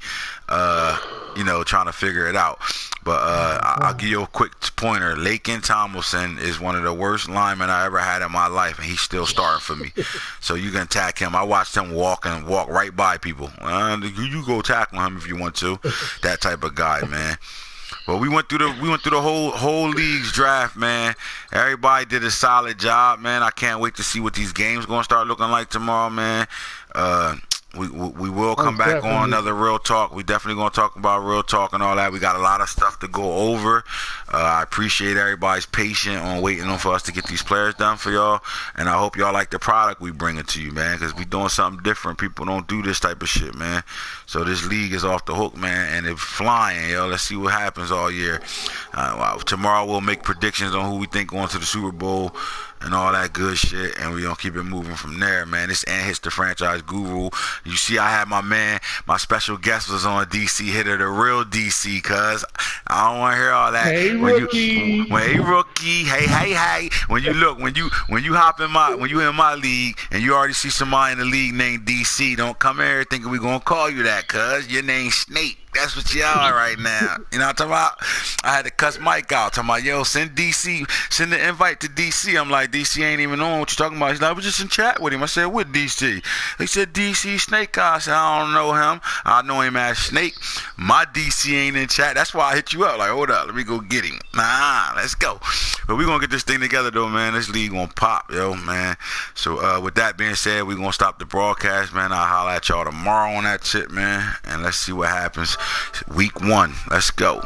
trying to figure it out. But I'll give you a quick pointer. Laken Tomlinson is one of the worst linemen I ever had in my life, and he's still starting for me. So you can attack him. I watched him walk right by people. You go tackle him if you want to. That type of guy, man. Well, we went through the whole league's draft, man. Everybody did a solid job, man. I can't wait to see what these games gonna start looking like tomorrow, man. We will come Most back definitely. on another Real Talk. We definitely gonna talk about Real Talk and all that. We got a lot of stuff to go over. I appreciate everybody's patience on waiting on for us to get these players done for y'all, and I hope y'all like the product we bringing to you, man. Because we doing something different. People don't do this type of shit, man. So this league is off the hook, man, and it's flying, yo. Let's see what happens all year. Tomorrow we'll make predictions on who we think going to the Super Bowl and all that good shit, and we gonna keep it moving from there, man. This Anthits the franchise guru. You see, I had my man, my special guest was on DC Hitter, the real DC, cuz I don't want to hear all that. Hey, when rookie. hey rookie, hey. When you hop in when you in my league and you already see somebody in the league named DC, don't come here thinking we gonna call you that, cuz your name's Snake. That's what you are right now. You know what I'm talking about? I had to cuss Mike out. Talking about, yo, send the invite to DC. I'm like, DC ain't even on what you talking about. He's like, I was just in chat with him. I said, with DC? He said, DC Snake. I said, I don't know him. I know him as Snake. My DC ain't in chat. That's why I hit you up. Like, hold up, let me go get him. Nah, let's go. But we gonna get this thing together though, man. This league gonna pop, yo, man. So with that being said, we gonna stop the broadcast, man. I'll holler at y'all tomorrow on that shit, man. And let's see what happens. Week 1. Let's go.